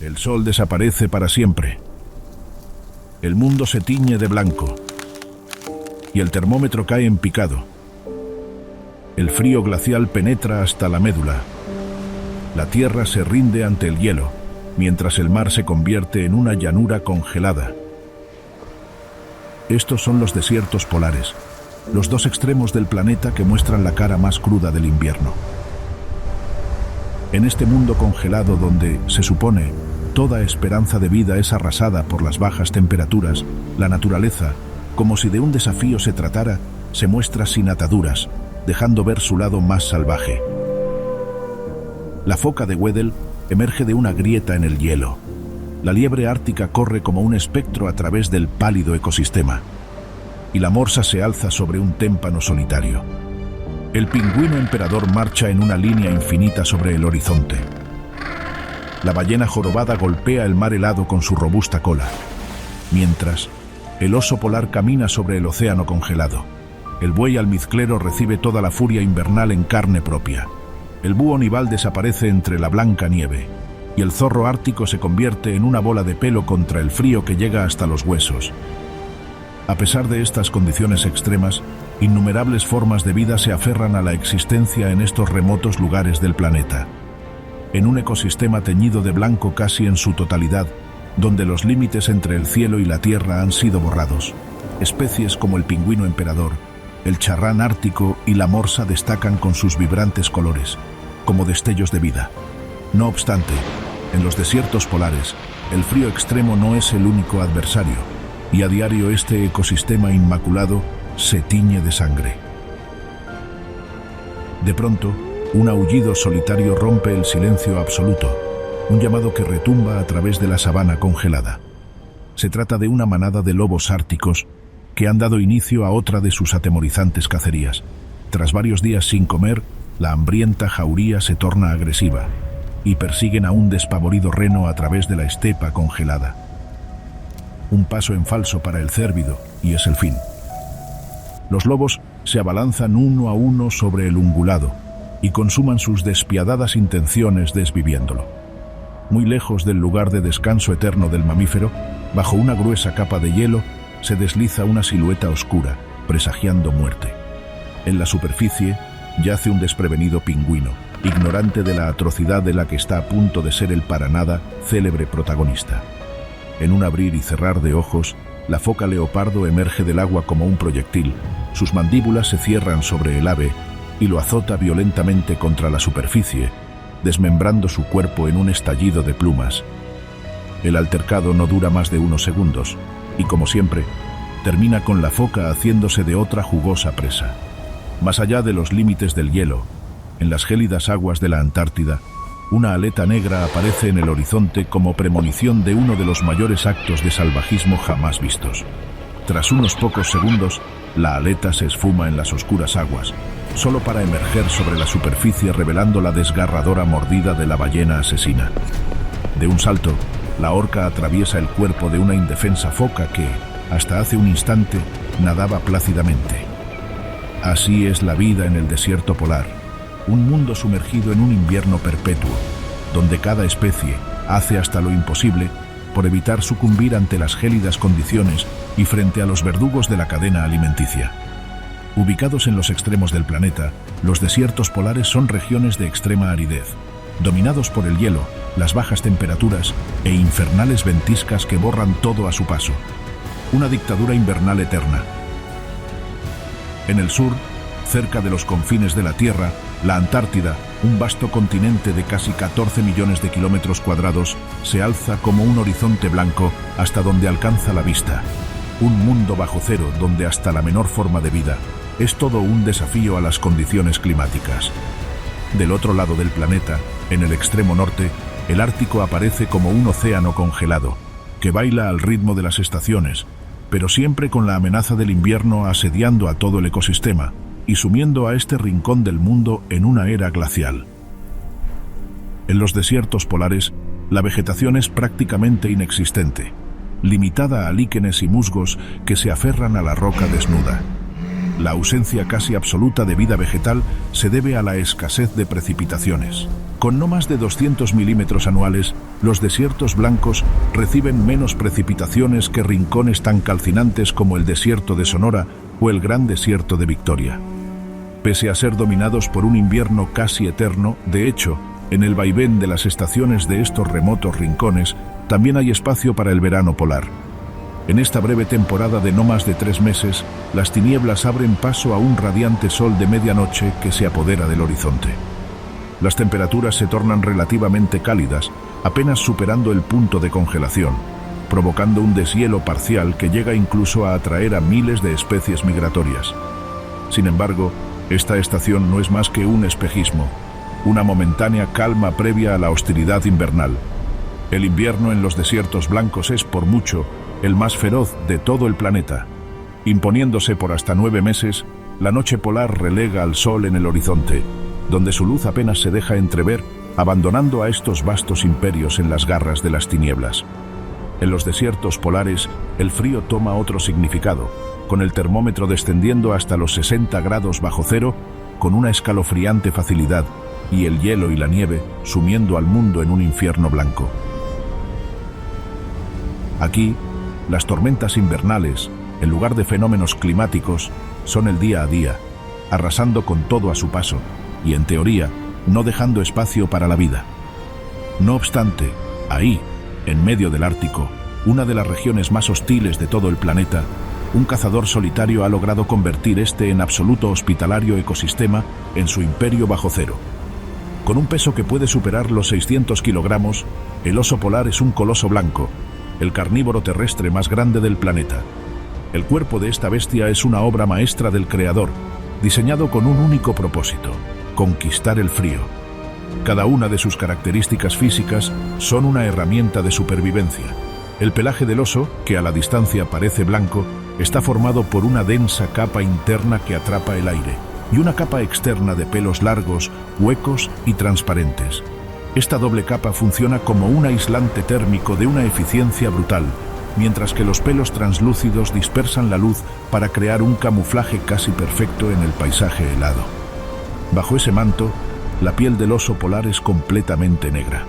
El sol desaparece para siempre. El mundo se tiñe de blanco. Y el termómetro cae en picado. El frío glacial penetra hasta la médula. La tierra se rinde ante el hielo, mientras el mar se convierte en una llanura congelada. Estos son los desiertos polares, los dos extremos del planeta que muestran la cara más cruda del invierno. En este mundo congelado donde, se supone, toda esperanza de vida es arrasada por las bajas temperaturas, la naturaleza, como si de un desafío se tratara, se muestra sin ataduras, dejando ver su lado más salvaje. La foca de Weddell emerge de una grieta en el hielo. La liebre ártica corre como un espectro a través del pálido ecosistema. Y la morsa se alza sobre un témpano solitario. El pingüino emperador marcha en una línea infinita sobre el horizonte. La ballena jorobada golpea el mar helado con su robusta cola, mientras el oso polar camina sobre el océano congelado. El buey almizclero recibe toda la furia invernal en carne propia. El búho nival desaparece entre la blanca nieve, y el zorro ártico se convierte en una bola de pelo contra el frío que llega hasta los huesos. A pesar de estas condiciones extremas, innumerables formas de vida se aferran a la existencia en estos remotos lugares del planeta. En un ecosistema teñido de blanco casi en su totalidad, donde los límites entre el cielo y la tierra han sido borrados, especies como el pingüino emperador, el charrán ártico y la morsa destacan con sus vibrantes colores, como destellos de vida. No obstante, en los desiertos polares, el frío extremo no es el único adversario, y a diario este ecosistema inmaculado se tiñe de sangre. De pronto, un aullido solitario rompe el silencio absoluto, un llamado que retumba a través de la sabana congelada. Se trata de una manada de lobos árticos que han dado inicio a otra de sus atemorizantes cacerías. Tras varios días sin comer, la hambrienta jauría se torna agresiva y persiguen a un despavorido reno a través de la estepa congelada. Un paso en falso para el cérvido y es el fin. Los lobos se abalanzan uno a uno sobre el ungulado y consuman sus despiadadas intenciones desviviéndolo. Muy lejos del lugar de descanso eterno del mamífero, bajo una gruesa capa de hielo, se desliza una silueta oscura, presagiando muerte. En la superficie yace un desprevenido pingüino, ignorante de la atrocidad de la que está a punto de ser el para nada célebre protagonista. En un abrir y cerrar de ojos, la foca leopardo emerge del agua como un proyectil. Sus mandíbulas se cierran sobre el ave y lo azota violentamente contra la superficie, desmembrando su cuerpo en un estallido de plumas. El altercado no dura más de unos segundos y, como siempre, termina con la foca haciéndose de otra jugosa presa. Más allá de los límites del hielo, en las gélidas aguas de la Antártida, una aleta negra aparece en el horizonte como premonición de uno de los mayores actos de salvajismo jamás vistos. Tras unos pocos segundos, la aleta se esfuma en las oscuras aguas, solo para emerger sobre la superficie revelando la desgarradora mordida de la ballena asesina. De un salto, la orca atraviesa el cuerpo de una indefensa foca que, hasta hace un instante, nadaba plácidamente. Así es la vida en el desierto polar, un mundo sumergido en un invierno perpetuo, donde cada especie hace hasta lo imposible por evitar sucumbir ante las gélidas condiciones y frente a los verdugos de la cadena alimenticia. Ubicados en los extremos del planeta, los desiertos polares son regiones de extrema aridez, dominados por el hielo, las bajas temperaturas e infernales ventiscas que borran todo a su paso. Una dictadura invernal eterna. En el sur, cerca de los confines de la Tierra, la Antártida, un vasto continente de casi 14 millones de kilómetros cuadrados, se alza como un horizonte blanco hasta donde alcanza la vista. Un mundo bajo cero donde hasta la menor forma de vida es todo un desafío a las condiciones climáticas. Del otro lado del planeta, en el extremo norte, el Ártico aparece como un océano congelado, que baila al ritmo de las estaciones, pero siempre con la amenaza del invierno asediando a todo el ecosistema y sumiendo a este rincón del mundo en una era glacial. En los desiertos polares, la vegetación es prácticamente inexistente, limitada a líquenes y musgos que se aferran a la roca desnuda. La ausencia casi absoluta de vida vegetal se debe a la escasez de precipitaciones, Con no más de 200 milímetros anuales, los desiertos blancos reciben menos precipitaciones que rincones tan calcinantes como el desierto de Sonora o el Gran Desierto de Victoria. Pese a ser dominados por un invierno casi eterno, de hecho, en el vaivén de las estaciones de estos remotos rincones, también hay espacio para el verano polar. En esta breve temporada de no más de 3 meses, las tinieblas abren paso a un radiante sol de medianoche que se apodera del horizonte. Las temperaturas se tornan relativamente cálidas, apenas superando el punto de congelación, provocando un deshielo parcial que llega incluso a atraer a miles de especies migratorias. Sin embargo, esta estación no es más que un espejismo, una momentánea calma previa a la hostilidad invernal. El invierno en los desiertos blancos es, por mucho, el más feroz de todo el planeta. Imponiéndose por hasta 9 meses, la noche polar relega al sol en el horizonte, donde su luz apenas se deja entrever, abandonando a estos vastos imperios en las garras de las tinieblas. En los desiertos polares, el frío toma otro significado, con el termómetro descendiendo hasta los 60 grados bajo cero, con una escalofriante facilidad, y el hielo y la nieve sumiendo al mundo en un infierno blanco. Aquí, las tormentas invernales, en lugar de fenómenos climáticos, son el día a día, arrasando con todo a su paso, y en teoría, no dejando espacio para la vida. No obstante, ahí, en medio del Ártico, una de las regiones más hostiles de todo el planeta, un cazador solitario ha logrado convertir este en absoluto hospitalario ecosistema en su imperio bajo cero. Con un peso que puede superar los 600 kilogramos, el oso polar es un coloso blanco, el carnívoro terrestre más grande del planeta. El cuerpo de esta bestia es una obra maestra del creador, diseñado con un único propósito: conquistar el frío. Cada una de sus características físicas son una herramienta de supervivencia. El pelaje del oso, que a la distancia parece blanco, está formado por una densa capa interna que atrapa el aire y una capa externa de pelos largos, huecos y transparentes. Esta doble capa funciona como un aislante térmico de una eficiencia brutal, mientras que los pelos translúcidos dispersan la luz para crear un camuflaje casi perfecto en el paisaje helado. Bajo ese manto, la piel del oso polar es completamente negra.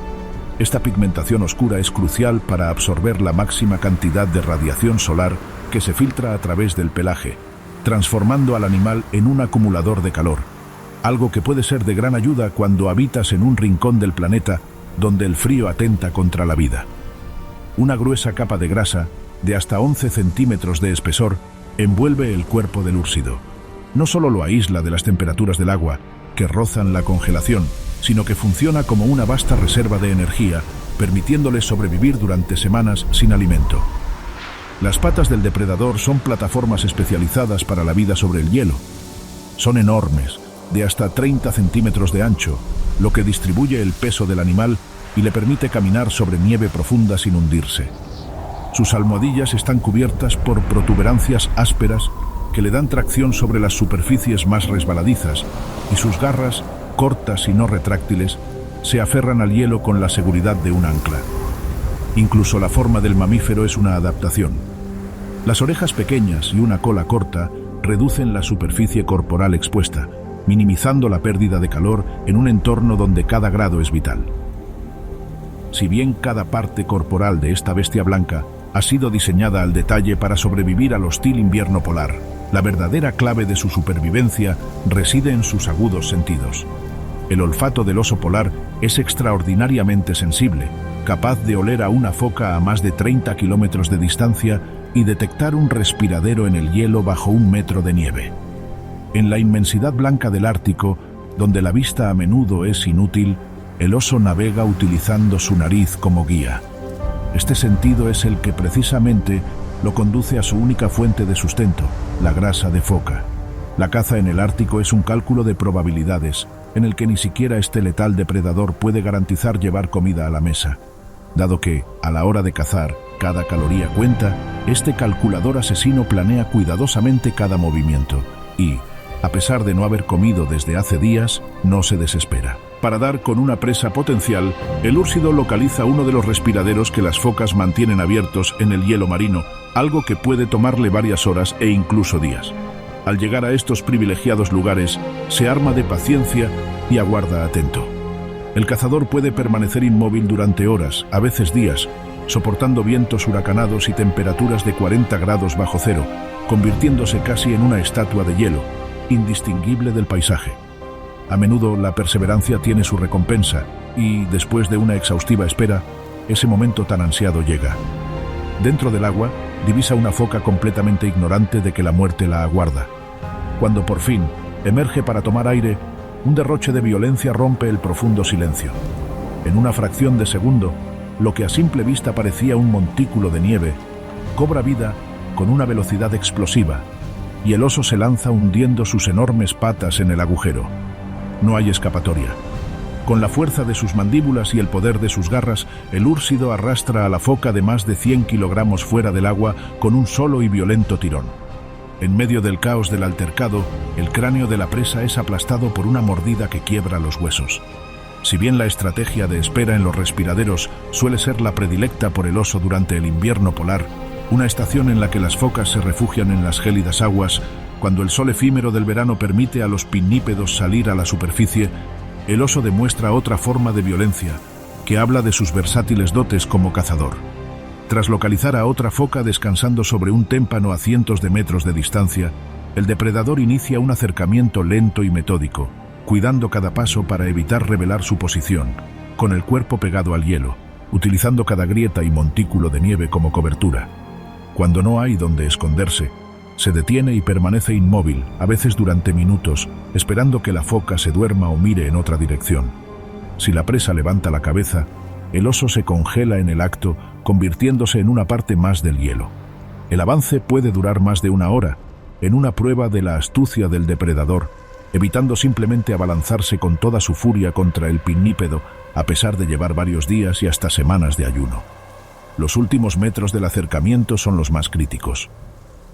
Esta pigmentación oscura es crucial para absorber la máxima cantidad de radiación solar que se filtra a través del pelaje, transformando al animal en un acumulador de calor, algo que puede ser de gran ayuda cuando habitas en un rincón del planeta donde el frío atenta contra la vida. Una gruesa capa de grasa, de hasta 11 centímetros de espesor, envuelve el cuerpo del úrsido. No solo lo aísla de las temperaturas del agua, que rozan la congelación, sino que funciona como una vasta reserva de energía, permitiéndole sobrevivir durante semanas sin alimento. Las patas del depredador son plataformas especializadas para la vida sobre el hielo. Son enormes, de hasta 30 centímetros de ancho, lo que distribuye el peso del animal y le permite caminar sobre nieve profunda sin hundirse. Sus almohadillas están cubiertas por protuberancias ásperas que le dan tracción sobre las superficies más resbaladizas, y sus garras, cortas y no retráctiles, se aferran al hielo con la seguridad de un ancla. Incluso la forma del mamífero es una adaptación. Las orejas pequeñas y una cola corta reducen la superficie corporal expuesta, minimizando la pérdida de calor en un entorno donde cada grado es vital. Si bien cada parte corporal de esta bestia blanca ha sido diseñada al detalle para sobrevivir al hostil invierno polar, la verdadera clave de su supervivencia reside en sus agudos sentidos. El olfato del oso polar es extraordinariamente sensible, capaz de oler a una foca a más de 30 kilómetros de distancia y detectar un respiradero en el hielo bajo 1 metro de nieve. En la inmensidad blanca del Ártico, donde la vista a menudo es inútil, el oso navega utilizando su nariz como guía. Este sentido es el que precisamente lo conduce a su única fuente de sustento, la grasa de foca. La caza en el Ártico es un cálculo de probabilidades, en el que ni siquiera este letal depredador puede garantizar llevar comida a la mesa. Dado que, a la hora de cazar, cada caloría cuenta, este calculador asesino planea cuidadosamente cada movimiento y, a pesar de no haber comido desde hace días, no se desespera. Para dar con una presa potencial, el úrsido localiza uno de los respiraderos que las focas mantienen abiertos en el hielo marino, algo que puede tomarle varias horas e incluso días. Al llegar a estos privilegiados lugares, se arma de paciencia y aguarda atento. El cazador puede permanecer inmóvil durante horas, a veces días, soportando vientos huracanados y temperaturas de 40 grados bajo cero, convirtiéndose casi en una estatua de hielo, indistinguible del paisaje. A menudo la perseverancia tiene su recompensa y, después de una exhaustiva espera, ese momento tan ansiado llega. Dentro del agua, divisa una foca completamente ignorante de que la muerte la aguarda. Cuando por fin emerge para tomar aire, un derroche de violencia rompe el profundo silencio. En una fracción de segundo, lo que a simple vista parecía un montículo de nieve, cobra vida con una velocidad explosiva, y el oso se lanza hundiendo sus enormes patas en el agujero. No hay escapatoria. Con la fuerza de sus mandíbulas y el poder de sus garras, el úrsido arrastra a la foca de más de 100 kilogramos fuera del agua con un solo y violento tirón. En medio del caos del altercado, el cráneo de la presa es aplastado por una mordida que quiebra los huesos. Si bien la estrategia de espera en los respiraderos suele ser la predilecta por el oso durante el invierno polar, una estación en la que las focas se refugian en las gélidas aguas, cuando el sol efímero del verano permite a los pinnípedos salir a la superficie, el oso demuestra otra forma de violencia, que habla de sus versátiles dotes como cazador. Tras localizar a otra foca descansando sobre un témpano a cientos de metros de distancia, el depredador inicia un acercamiento lento y metódico, cuidando cada paso para evitar revelar su posición, con el cuerpo pegado al hielo, utilizando cada grieta y montículo de nieve como cobertura. Cuando no hay donde esconderse, se detiene y permanece inmóvil, a veces durante minutos, esperando que la foca se duerma o mire en otra dirección. Si la presa levanta la cabeza, el oso se congela en el acto, convirtiéndose en una parte más del hielo. El avance puede durar más de una hora, en una prueba de la astucia del depredador, evitando simplemente abalanzarse con toda su furia contra el pinnípedo, a pesar de llevar varios días y hasta semanas de ayuno. Los últimos metros del acercamiento son los más críticos.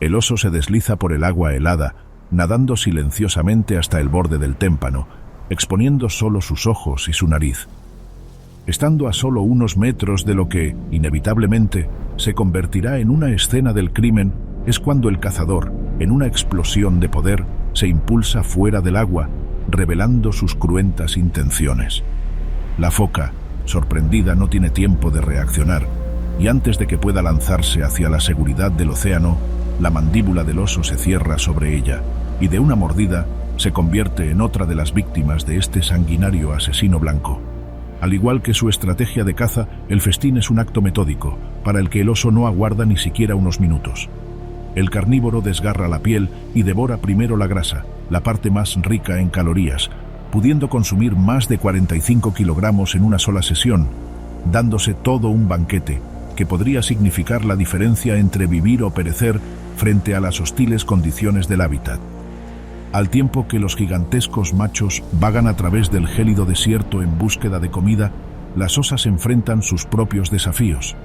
El oso se desliza por el agua helada, nadando silenciosamente hasta el borde del témpano, exponiendo solo sus ojos y su nariz. Estando a solo unos metros de lo que, inevitablemente, se convertirá en una escena del crimen, es cuando el cazador, en una explosión de poder, se impulsa fuera del agua, revelando sus cruentas intenciones. La foca, sorprendida, no tiene tiempo de reaccionar, y antes de que pueda lanzarse hacia la seguridad del océano, la mandíbula del oso se cierra sobre ella, y de una mordida se convierte en otra de las víctimas de este sanguinario asesino blanco. Al igual que su estrategia de caza, el festín es un acto metódico, para el que el oso no aguarda ni siquiera unos minutos. El carnívoro desgarra la piel y devora primero la grasa, la parte más rica en calorías, pudiendo consumir más de 45 kilogramos en una sola sesión, dándose todo un banquete, que podría significar la diferencia entre vivir o perecer frente a las hostiles condiciones del hábitat. Al tiempo que los gigantescos machos vagan a través del gélido desierto en búsqueda de comida, las osas enfrentan sus propios desafíos.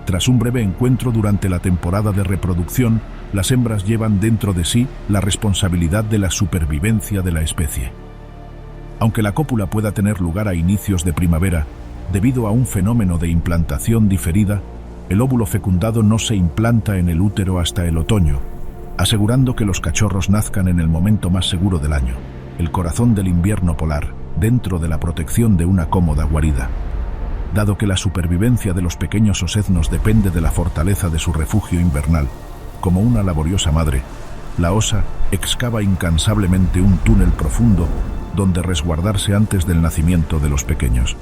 Tras un breve encuentro durante la temporada de reproducción, las hembras llevan dentro de sí la responsabilidad de la supervivencia de la especie. Aunque la cópula pueda tener lugar a inicios de primavera, debido a un fenómeno de implantación diferida, el óvulo fecundado no se implanta en el útero hasta el otoño, asegurando que los cachorros nazcan en el momento más seguro del año, el corazón del invierno polar, dentro de la protección de una cómoda guarida. Dado que la supervivencia de los pequeños osednos depende de la fortaleza de su refugio invernal, como una laboriosa madre, la osa excava incansablemente un túnel profundo donde resguardarse antes del nacimiento de los pequeños.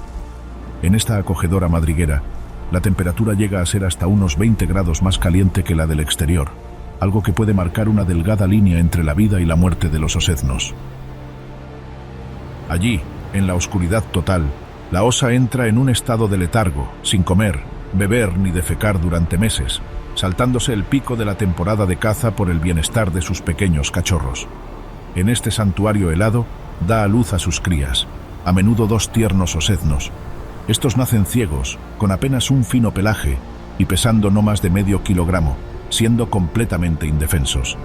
En esta acogedora madriguera, la temperatura llega a ser hasta unos 20 grados más caliente que la del exterior, algo que puede marcar una delgada línea entre la vida y la muerte de los osednos. Allí, en la oscuridad total, la osa entra en un estado de letargo, sin comer, beber ni defecar durante meses, saltándose el pico de la temporada de caza por el bienestar de sus pequeños cachorros. En este santuario helado, da a luz a sus crías, a menudo 2 tiernos osednos. Estos nacen ciegos, con apenas un fino pelaje y pesando no más de medio kilogramo, siendo completamente indefensos.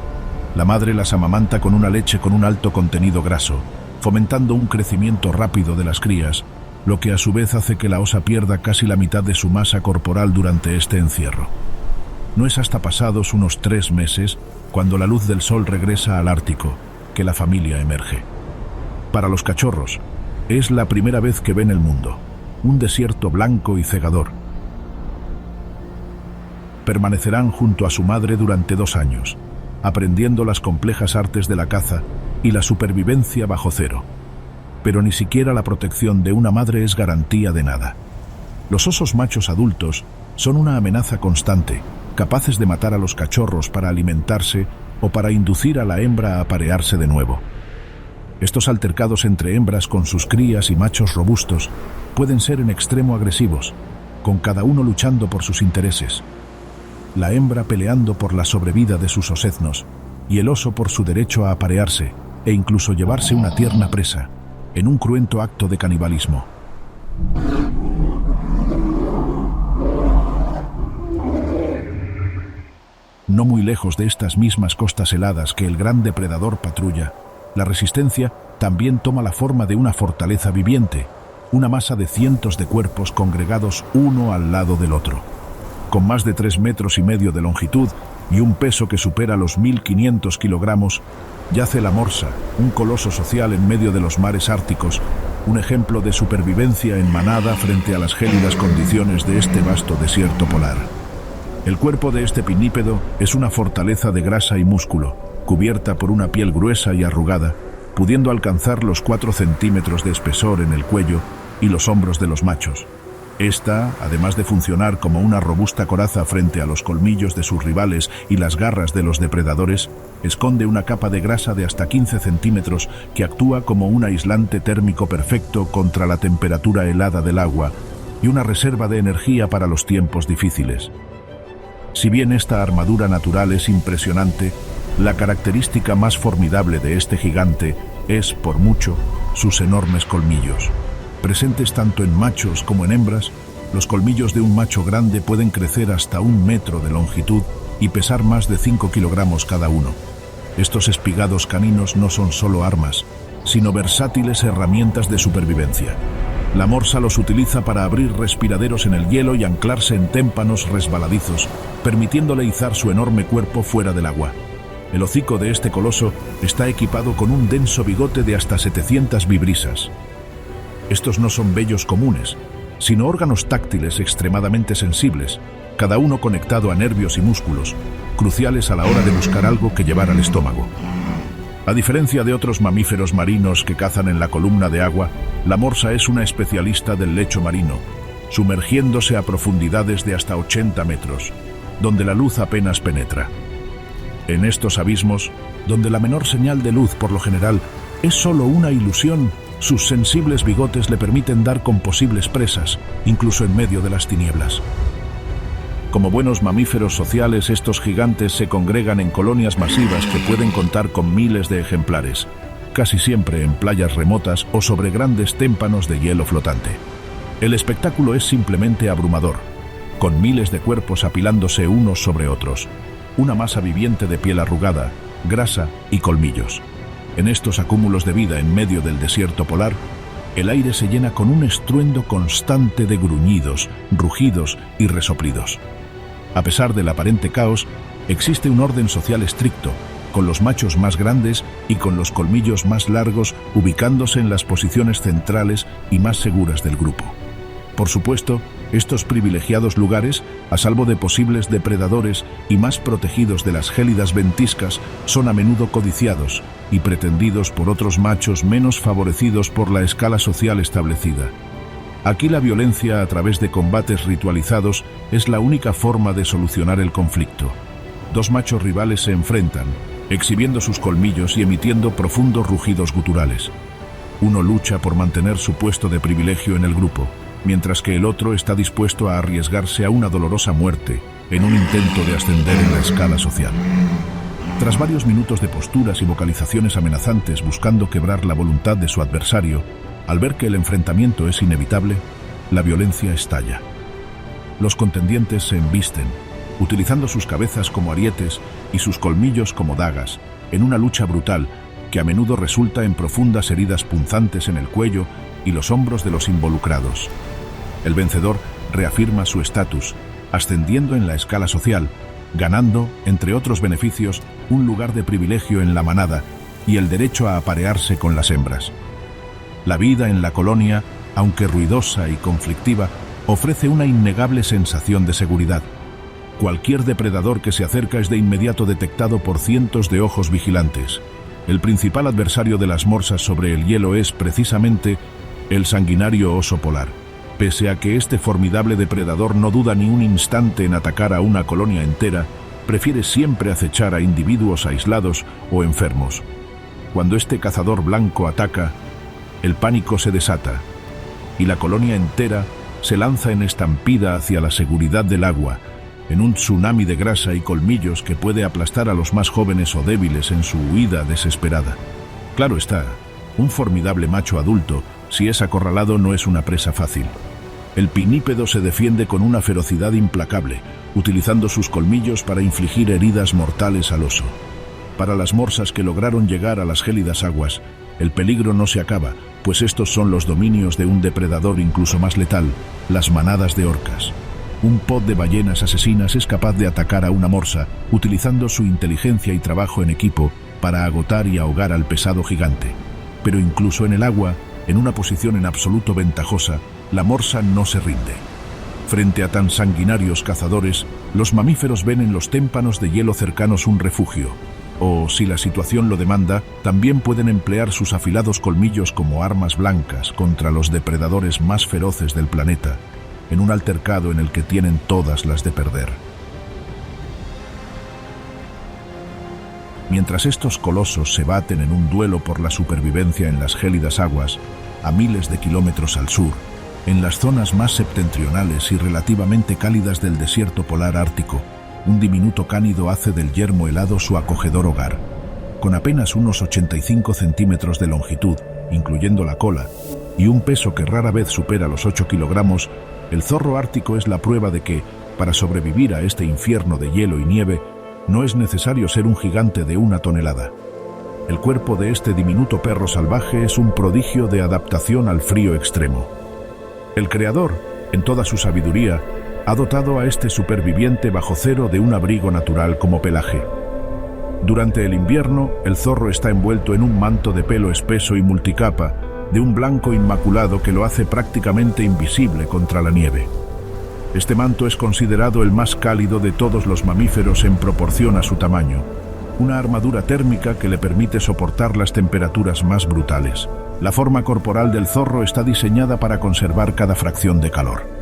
La madre las amamanta con una leche con un alto contenido graso, fomentando un crecimiento rápido de las crías, lo que a su vez hace que la osa pierda casi la mitad de su masa corporal durante este encierro. No es hasta pasados unos 3 meses, cuando la luz del sol regresa al Ártico, que la familia emerge. Para los cachorros, Es la primera vez que ven el mundo, un desierto blanco y cegador. Permanecerán junto a su madre durante 2 años, aprendiendo las complejas artes de la caza y la supervivencia bajo cero. Pero ni siquiera la protección de una madre es garantía de nada. Los osos machos adultos son una amenaza constante, capaces de matar a los cachorros para alimentarse o para inducir a la hembra a aparearse de nuevo. Estos altercados entre hembras con sus crías y machos robustos pueden ser en extremo agresivos, con cada uno luchando por sus intereses. La hembra peleando por la sobrevida de sus oseznos y el oso por su derecho a aparearse e incluso llevarse una tierna presa, en un cruento acto de canibalismo. No muy lejos de estas mismas costas heladas que el gran depredador patrulla, la resistencia también toma la forma de una fortaleza viviente, una masa de cientos de cuerpos congregados uno al lado del otro. Con más de 3,5 metros de longitud y un peso que supera los 1.500 kilogramos, yace la morsa, un coloso social en medio de los mares árticos, un ejemplo de supervivencia en manada frente a las gélidas condiciones de este vasto desierto polar. El cuerpo de este pinípedo es una fortaleza de grasa y músculo, cubierta por una piel gruesa y arrugada, pudiendo alcanzar los 4 centímetros de espesor en el cuello y los hombros de los machos. Esta, además de funcionar como una robusta coraza frente a los colmillos de sus rivales y las garras de los depredadores, esconde una capa de grasa de hasta 15 centímetros que actúa como un aislante térmico perfecto contra la temperatura helada del agua y una reserva de energía para los tiempos difíciles. Si bien esta armadura natural es impresionante, la característica más formidable de este gigante es, por mucho, sus enormes colmillos. Presentes tanto en machos como en hembras, los colmillos de un macho grande pueden crecer hasta 1 metro de longitud y pesar más de 5 kilogramos cada uno. Estos espigados caninos no son solo armas, sino versátiles herramientas de supervivencia. La morsa los utiliza para abrir respiraderos en el hielo y anclarse en témpanos resbaladizos, permitiéndole izar su enorme cuerpo fuera del agua. El hocico de este coloso está equipado con un denso bigote de hasta 700 vibrisas. Estos no son vellos comunes, sino órganos táctiles extremadamente sensibles, cada uno conectado a nervios y músculos, cruciales a la hora de buscar algo que llevar al estómago. A diferencia de otros mamíferos marinos que cazan en la columna de agua, la morsa es una especialista del lecho marino, sumergiéndose a profundidades de hasta 80 metros, donde la luz apenas penetra. En estos abismos, donde la menor señal de luz por lo general es solo una ilusión, sus sensibles bigotes le permiten dar con posibles presas, incluso en medio de las tinieblas. Como buenos mamíferos sociales, estos gigantes se congregan en colonias masivas que pueden contar con miles de ejemplares, casi siempre en playas remotas o sobre grandes témpanos de hielo flotante. El espectáculo es simplemente abrumador, con miles de cuerpos apilándose unos sobre otros, una masa viviente de piel arrugada, grasa y colmillos. En estos acúmulos de vida en medio del desierto polar, el aire se llena con un estruendo constante de gruñidos, rugidos y resoplidos. A pesar del aparente caos, existe un orden social estricto, con los machos más grandes y con los colmillos más largos ubicándose en las posiciones centrales y más seguras del grupo. Por supuesto, estos privilegiados lugares, a salvo de posibles depredadores y más protegidos de las gélidas ventiscas, son a menudo codiciados y pretendidos por otros machos menos favorecidos por la escala social establecida. Aquí la violencia a través de combates ritualizados es la única forma de solucionar el conflicto. 2 machos rivales se enfrentan, exhibiendo sus colmillos y emitiendo profundos rugidos guturales. Uno lucha por mantener su puesto de privilegio en el grupo, mientras que el otro está dispuesto a arriesgarse a una dolorosa muerte en un intento de ascender en la escala social. Tras varios minutos de posturas y vocalizaciones amenazantes buscando quebrar la voluntad de su adversario, al ver que el enfrentamiento es inevitable, la violencia estalla. Los contendientes se embisten, utilizando sus cabezas como arietes y sus colmillos como dagas, en una lucha brutal que a menudo resulta en profundas heridas punzantes en el cuello y los hombros de los involucrados. El vencedor reafirma su estatus, ascendiendo en la escala social, ganando, entre otros beneficios, un lugar de privilegio en la manada y el derecho a aparearse con las hembras. La vida en la colonia, aunque ruidosa y conflictiva, ofrece una innegable sensación de seguridad. Cualquier depredador que se acerca es de inmediato detectado por cientos de ojos vigilantes. El principal adversario de las morsas sobre el hielo es, precisamente, el sanguinario oso polar. Pese a que este formidable depredador no duda ni un instante en atacar a una colonia entera, prefiere siempre acechar a individuos aislados o enfermos. Cuando este cazador blanco ataca, el pánico se desata y la colonia entera se lanza en estampida hacia la seguridad del agua, en un tsunami de grasa y colmillos que puede aplastar a los más jóvenes o débiles en su huida desesperada. Claro está, un formidable macho adulto, si es acorralado, no es una presa fácil. El pinípedo se defiende con una ferocidad implacable, utilizando sus colmillos para infligir heridas mortales al oso. Para las morsas que lograron llegar a las gélidas aguas, el peligro no se acaba, pues estos son los dominios de un depredador incluso más letal, las manadas de orcas. Un pod de ballenas asesinas es capaz de atacar a una morsa, utilizando su inteligencia y trabajo en equipo para agotar y ahogar al pesado gigante. Pero incluso en el agua, en una posición en absoluto ventajosa, la morsa no se rinde. Frente a tan sanguinarios cazadores, los mamíferos ven en los témpanos de hielo cercanos un refugio. O, si la situación lo demanda, también pueden emplear sus afilados colmillos como armas blancas contra los depredadores más feroces del planeta, en un altercado en el que tienen todas las de perder. Mientras estos colosos se baten en un duelo por la supervivencia en las gélidas aguas, a miles de kilómetros al sur, en las zonas más septentrionales y relativamente cálidas del desierto polar ártico, un diminuto cánido hace del yermo helado su acogedor hogar. Con apenas unos 85 centímetros de longitud, incluyendo la cola, y un peso que rara vez supera los 8 kilogramos, el zorro ártico es la prueba de que, para sobrevivir a este infierno de hielo y nieve, no es necesario ser un gigante de 1 tonelada. El cuerpo de este diminuto perro salvaje es un prodigio de adaptación al frío extremo. El creador, en toda su sabiduría, ha dotado a este superviviente bajo cero de un abrigo natural como pelaje. Durante el invierno, el zorro está envuelto en un manto de pelo espeso y multicapa, de un blanco inmaculado que lo hace prácticamente invisible contra la nieve. Este manto es considerado el más cálido de todos los mamíferos en proporción a su tamaño, una armadura térmica que le permite soportar las temperaturas más brutales. La forma corporal del zorro está diseñada para conservar cada fracción de calor.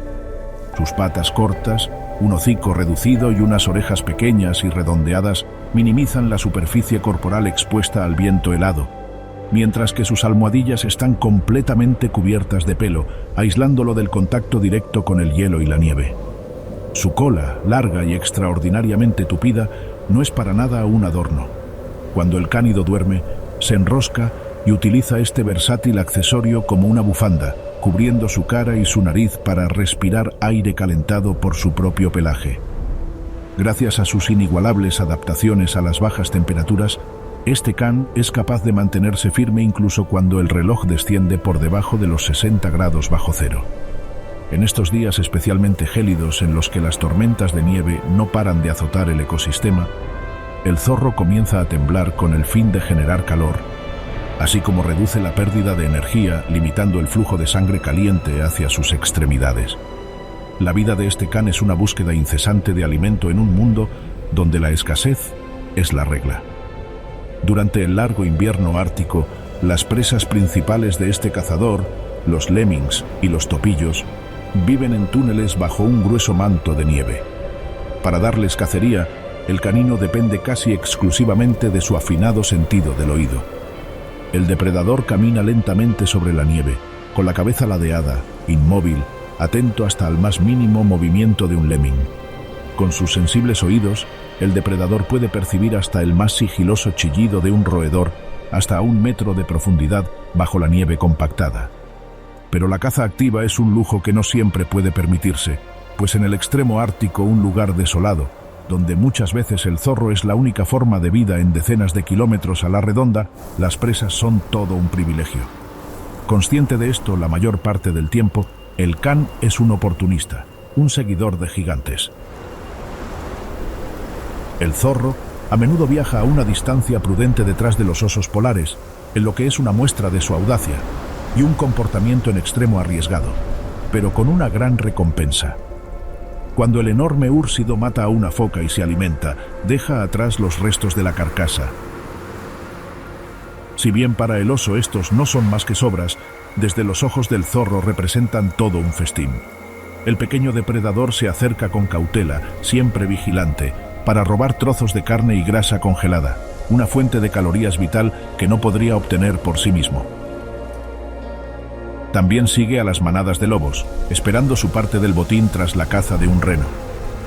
Sus patas cortas, un hocico reducido y unas orejas pequeñas y redondeadas minimizan la superficie corporal expuesta al viento helado, mientras que sus almohadillas están completamente cubiertas de pelo, aislándolo del contacto directo con el hielo y la nieve. Su cola, larga y extraordinariamente tupida, no es para nada un adorno. Cuando el cánido duerme, se enrosca y utiliza este versátil accesorio como una bufanda, cubriendo su cara y su nariz para respirar aire calentado por su propio pelaje. Gracias a sus inigualables adaptaciones a las bajas temperaturas, este can es capaz de mantenerse firme incluso cuando el reloj desciende por debajo de los 60 grados bajo cero. En estos días especialmente gélidos en los que las tormentas de nieve no paran de azotar el ecosistema, el zorro comienza a temblar con el fin de generar calor, así como reduce la pérdida de energía, limitando el flujo de sangre caliente hacia sus extremidades. La vida de este can es una búsqueda incesante de alimento en un mundo donde la escasez es la regla. Durante el largo invierno ártico, las presas principales de este cazador, los lemmings y los topillos, viven en túneles bajo un grueso manto de nieve. Para darles cacería, el canino depende casi exclusivamente de su afinado sentido del oído. El depredador camina lentamente sobre la nieve, con la cabeza ladeada, inmóvil, atento hasta al más mínimo movimiento de un lemming. Con sus sensibles oídos, el depredador puede percibir hasta el más sigiloso chillido de un roedor, hasta a 1 metro de profundidad bajo la nieve compactada. Pero la caza activa es un lujo que no siempre puede permitirse, pues en el extremo ártico, un lugar desolado, donde muchas veces el zorro es la única forma de vida en decenas de kilómetros a la redonda, las presas son todo un privilegio. Consciente de esto la mayor parte del tiempo, el can es un oportunista, un seguidor de gigantes. El zorro a menudo viaja a una distancia prudente detrás de los osos polares, en lo que es una muestra de su audacia. y un comportamiento en extremo arriesgado, pero con una gran recompensa. Cuando el enorme úrsido mata a una foca y se alimenta, deja atrás los restos de la carcasa. Si bien para el oso estos no son más que sobras, desde los ojos del zorro representan todo un festín. El pequeño depredador se acerca con cautela, siempre vigilante, para robar trozos de carne y grasa congelada, una fuente de calorías vital que no podría obtener por sí mismo. También sigue a las manadas de lobos, esperando su parte del botín tras la caza de un reno.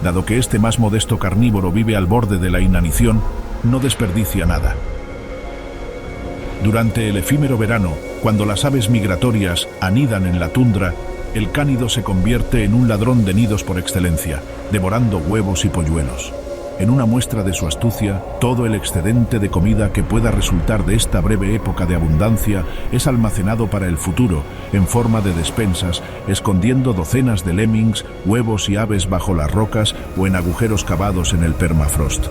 Dado que este más modesto carnívoro vive al borde de la inanición, no desperdicia nada. Durante el efímero verano, cuando las aves migratorias anidan en la tundra, el cánido se convierte en un ladrón de nidos por excelencia, devorando huevos y polluelos. En una muestra de su astucia, todo el excedente de comida que pueda resultar de esta breve época de abundancia es almacenado para el futuro, en forma de despensas, escondiendo docenas de lemmings, huevos y aves bajo las rocas o en agujeros cavados en el permafrost.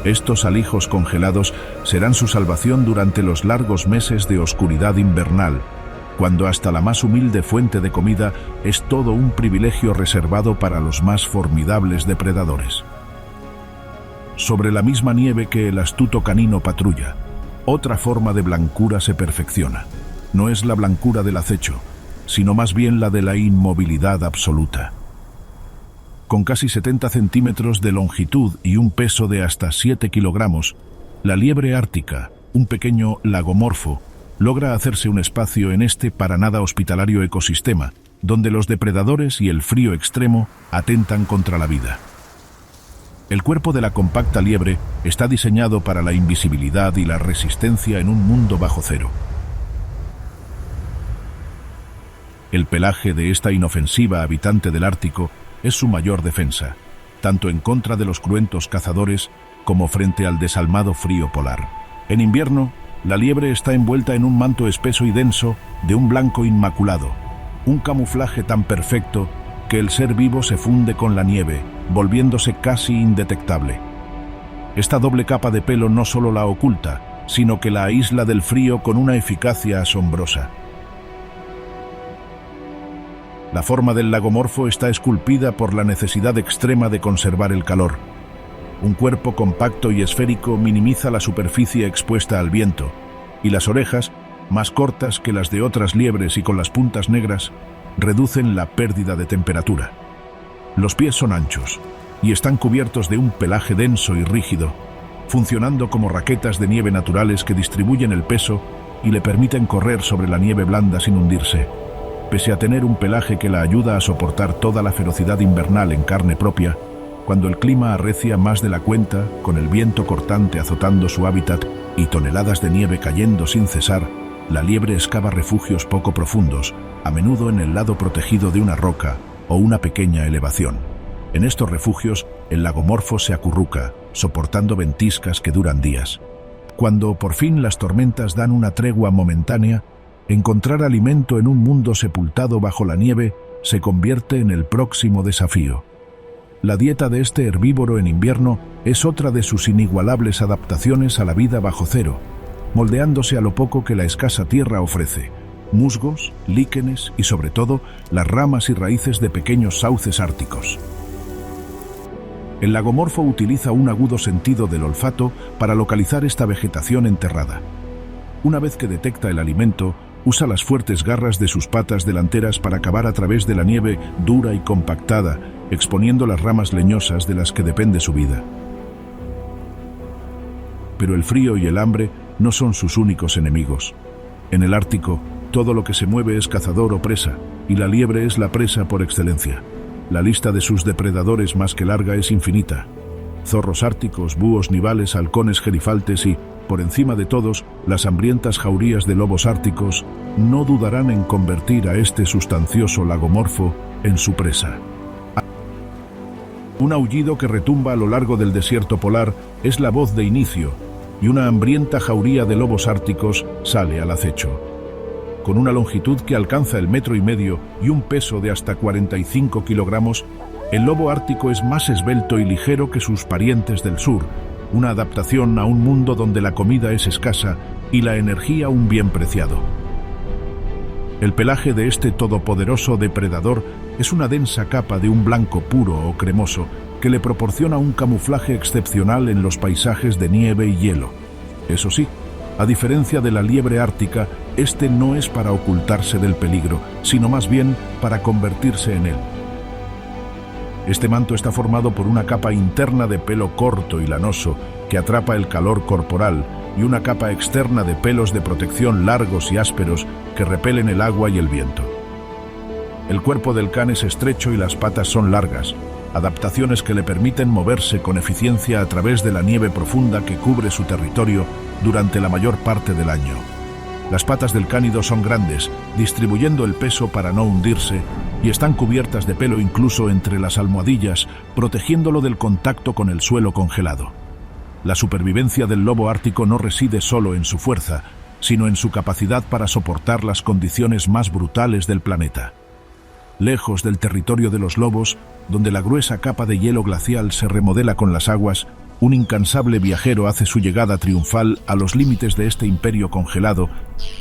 Estos alijos congelados serán su salvación durante los largos meses de oscuridad invernal, cuando hasta la más humilde fuente de comida es todo un privilegio reservado para los más formidables depredadores. Sobre la misma nieve que el astuto canino patrulla, otra forma de blancura se perfecciona. No es la blancura del acecho, sino más bien la de la inmovilidad absoluta. Con casi 70 centímetros de longitud y un peso de hasta 7 kilogramos, la liebre ártica, un pequeño lagomorfo, logra hacerse un espacio en este para nada hospitalario ecosistema, donde los depredadores y el frío extremo atentan contra la vida. El cuerpo de la compacta liebre está diseñado para la invisibilidad y la resistencia en un mundo bajo cero. El pelaje de esta inofensiva habitante del Ártico es su mayor defensa, tanto en contra de los cruentos cazadores como frente al desalmado frío polar. En invierno, la liebre está envuelta en un manto espeso y denso de un blanco inmaculado, un camuflaje tan perfecto que el ser vivo se funde con la nieve, volviéndose casi indetectable. Esta doble capa de pelo no solo la oculta, sino que la aísla del frío con una eficacia asombrosa. La forma del lagomorfo está esculpida por la necesidad extrema de conservar el calor. Un cuerpo compacto y esférico minimiza la superficie expuesta al viento, y las orejas, más cortas que las de otras liebres y con las puntas negras, reducen la pérdida de temperatura. Los pies son anchos y están cubiertos de un pelaje denso y rígido, funcionando como raquetas de nieve naturales que distribuyen el peso y le permiten correr sobre la nieve blanda sin hundirse. Pese a tener un pelaje que la ayuda a soportar toda la ferocidad invernal en carne propia, cuando el clima arrecia más de la cuenta, con el viento cortante azotando su hábitat y toneladas de nieve cayendo sin cesar, la liebre excava refugios poco profundos, a menudo en el lado protegido de una roca o una pequeña elevación. En estos refugios, el lagomorfo se acurruca, soportando ventiscas que duran días. Cuando por fin las tormentas dan una tregua momentánea, encontrar alimento en un mundo sepultado bajo la nieve se convierte en el próximo desafío. La dieta de este herbívoro en invierno es otra de sus inigualables adaptaciones a la vida bajo cero, moldeándose a lo poco que la escasa tierra ofrece: musgos, líquenes y sobre todo las ramas y raíces de pequeños sauces árticos. El lagomorfo utiliza un agudo sentido del olfato para localizar esta vegetación enterrada. Una vez que detecta el alimento, usa las fuertes garras de sus patas delanteras para cavar a través de la nieve dura y compactada, exponiendo las ramas leñosas de las que depende su vida. Pero el frío y el hambre no son sus únicos enemigos. En el Ártico, todo lo que se mueve es cazador o presa, y la liebre es la presa por excelencia. La lista de sus depredadores, más que larga, es infinita. Zorros árticos, búhos nivales, halcones gerifaltes y, por encima de todos, las hambrientas jaurías de lobos árticos no dudarán en convertir a este sustancioso lagomorfo en su presa. Un aullido que retumba a lo largo del desierto polar es la voz de inicio, y una hambrienta jauría de lobos árticos sale al acecho. Con una longitud que alcanza el 1,5 metros y un peso de hasta 45 kilogramos, el lobo ártico es más esbelto y ligero que sus parientes del sur, una adaptación a un mundo donde la comida es escasa y la energía un bien preciado. El pelaje de este todopoderoso depredador es una densa capa de un blanco puro o cremoso que le proporciona un camuflaje excepcional en los paisajes de nieve y hielo. Eso sí, a diferencia de la liebre ártica, este no es para ocultarse del peligro, sino más bien para convertirse en él. Este manto está formado por una capa interna de pelo corto y lanoso que atrapa el calor corporal y una capa externa de pelos de protección largos y ásperos que repelen el agua y el viento. El cuerpo del can es estrecho y las patas son largas, adaptaciones que le permiten moverse con eficiencia a través de la nieve profunda que cubre su territorio durante la mayor parte del año. Las patas del cánido son grandes, distribuyendo el peso para no hundirse, y están cubiertas de pelo incluso entre las almohadillas, protegiéndolo del contacto con el suelo congelado. La supervivencia del lobo ártico no reside solo en su fuerza, sino en su capacidad para soportar las condiciones más brutales del planeta. Lejos del territorio de los lobos, donde la gruesa capa de hielo glacial se remodela con las aguas, un incansable viajero hace su llegada triunfal a los límites de este imperio congelado,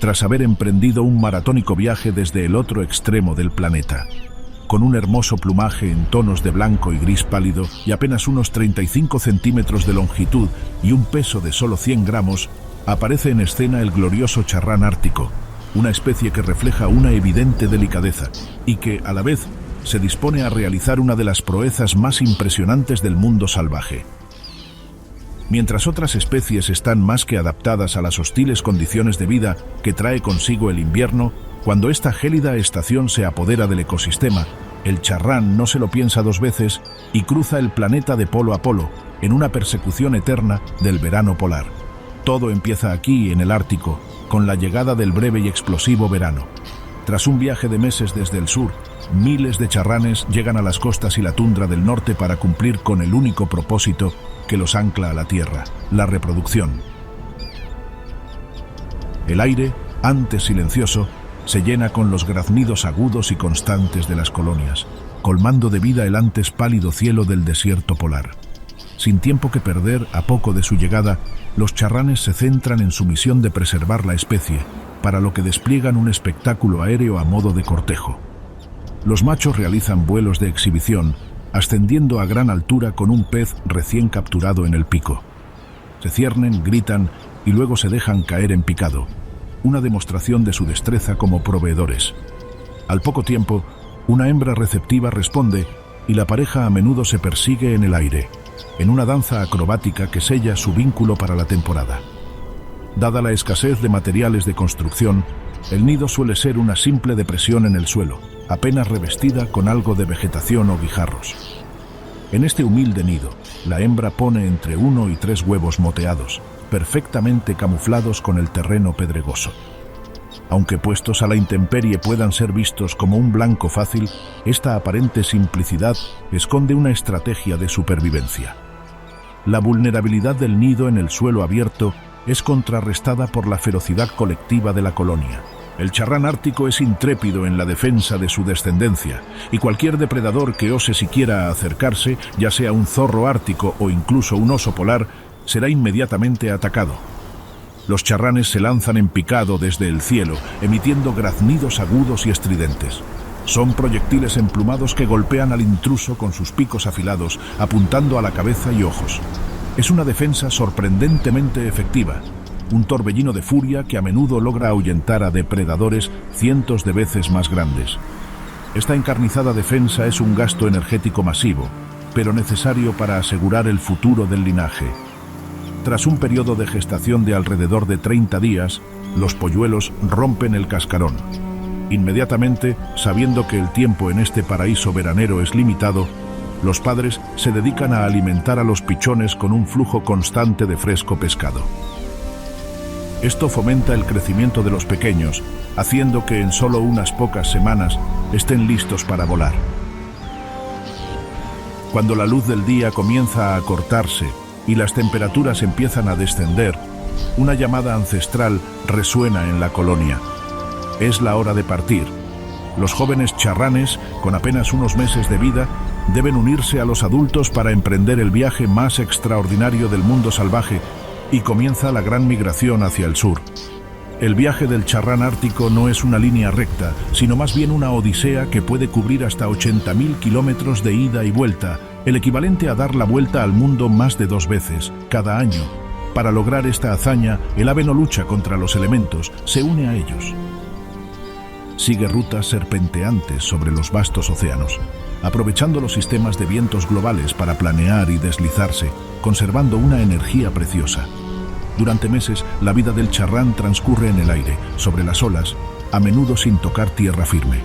tras haber emprendido un maratónico viaje desde el otro extremo del planeta. Con un hermoso plumaje en tonos de blanco y gris pálido y apenas unos 35 centímetros de longitud y un peso de solo 100 gramos, aparece en escena el glorioso charrán ártico, una especie que refleja una evidente delicadeza y que, a la vez, se dispone a realizar una de las proezas más impresionantes del mundo salvaje. Mientras otras especies están más que adaptadas a las hostiles condiciones de vida que trae consigo el invierno, cuando esta gélida estación se apodera del ecosistema, el charrán no se lo piensa dos veces y cruza el planeta de polo a polo, en una persecución eterna del verano polar. Todo empieza aquí, en el Ártico, con la llegada del breve y explosivo verano. Tras un viaje de meses desde el sur, miles de charranes llegan a las costas y la tundra del norte para cumplir con el único propósito que los ancla a la tierra, la reproducción. El aire, antes silencioso, se llena con los graznidos agudos y constantes de las colonias, colmando de vida el antes pálido cielo del desierto polar. Sin tiempo que perder, a poco de su llegada, los charranes se centran en su misión de preservar la especie, para lo que despliegan un espectáculo aéreo a modo de cortejo. Los machos realizan vuelos de exhibición, ascendiendo a gran altura con un pez recién capturado en el pico. Se ciernen, gritan y luego se dejan caer en picado, una demostración de su destreza como proveedores. Al poco tiempo, una hembra receptiva responde y la pareja a menudo se persigue en el aire, en una danza acrobática que sella su vínculo para la temporada. Dada la escasez de materiales de construcción, el nido suele ser una simple depresión en el suelo, apenas revestida con algo de vegetación o guijarros. En este humilde nido, la hembra pone entre 1 y 3 huevos moteados, perfectamente camuflados con el terreno pedregoso. Aunque puestos a la intemperie puedan ser vistos como un blanco fácil, esta aparente simplicidad esconde una estrategia de supervivencia. La vulnerabilidad del nido en el suelo abierto es contrarrestada por la ferocidad colectiva de la colonia. El charrán ártico es intrépido en la defensa de su descendencia, y cualquier depredador que ose siquiera acercarse, ya sea un zorro ártico o incluso un oso polar, será inmediatamente atacado. Los charranes se lanzan en picado desde el cielo, emitiendo graznidos agudos y estridentes. Son proyectiles emplumados que golpean al intruso con sus picos afilados, apuntando a la cabeza y ojos. Es una defensa sorprendentemente efectiva, un torbellino de furia que a menudo logra ahuyentar a depredadores cientos de veces más grandes. Esta encarnizada defensa es un gasto energético masivo, pero necesario para asegurar el futuro del linaje. Tras un periodo de gestación de alrededor de 30 días, los polluelos rompen el cascarón. Inmediatamente, sabiendo que el tiempo en este paraíso veranero es limitado, los padres se dedican a alimentar a los pichones con un flujo constante de fresco pescado. Esto fomenta el crecimiento de los pequeños, haciendo que en solo unas pocas semanas estén listos para volar. Cuando la luz del día comienza a acortarse y las temperaturas empiezan a descender, una llamada ancestral resuena en la colonia. Es la hora de partir. Los jóvenes charranes, con apenas unos meses de vida, deben unirse a los adultos para emprender el viaje más extraordinario del mundo salvaje, y comienza la gran migración hacia el sur. El viaje del charrán ártico no es una línea recta, sino más bien una odisea que puede cubrir hasta 80.000 kilómetros de ida y vuelta, el equivalente a dar la vuelta al mundo más de 2 veces, cada año. Para lograr esta hazaña, el ave no lucha contra los elementos, se une a ellos. Sigue rutas serpenteantes sobre los vastos océanos, aprovechando los sistemas de vientos globales para planear y deslizarse, conservando una energía preciosa. Durante meses, la vida del charrán transcurre en el aire, sobre las olas, a menudo sin tocar tierra firme.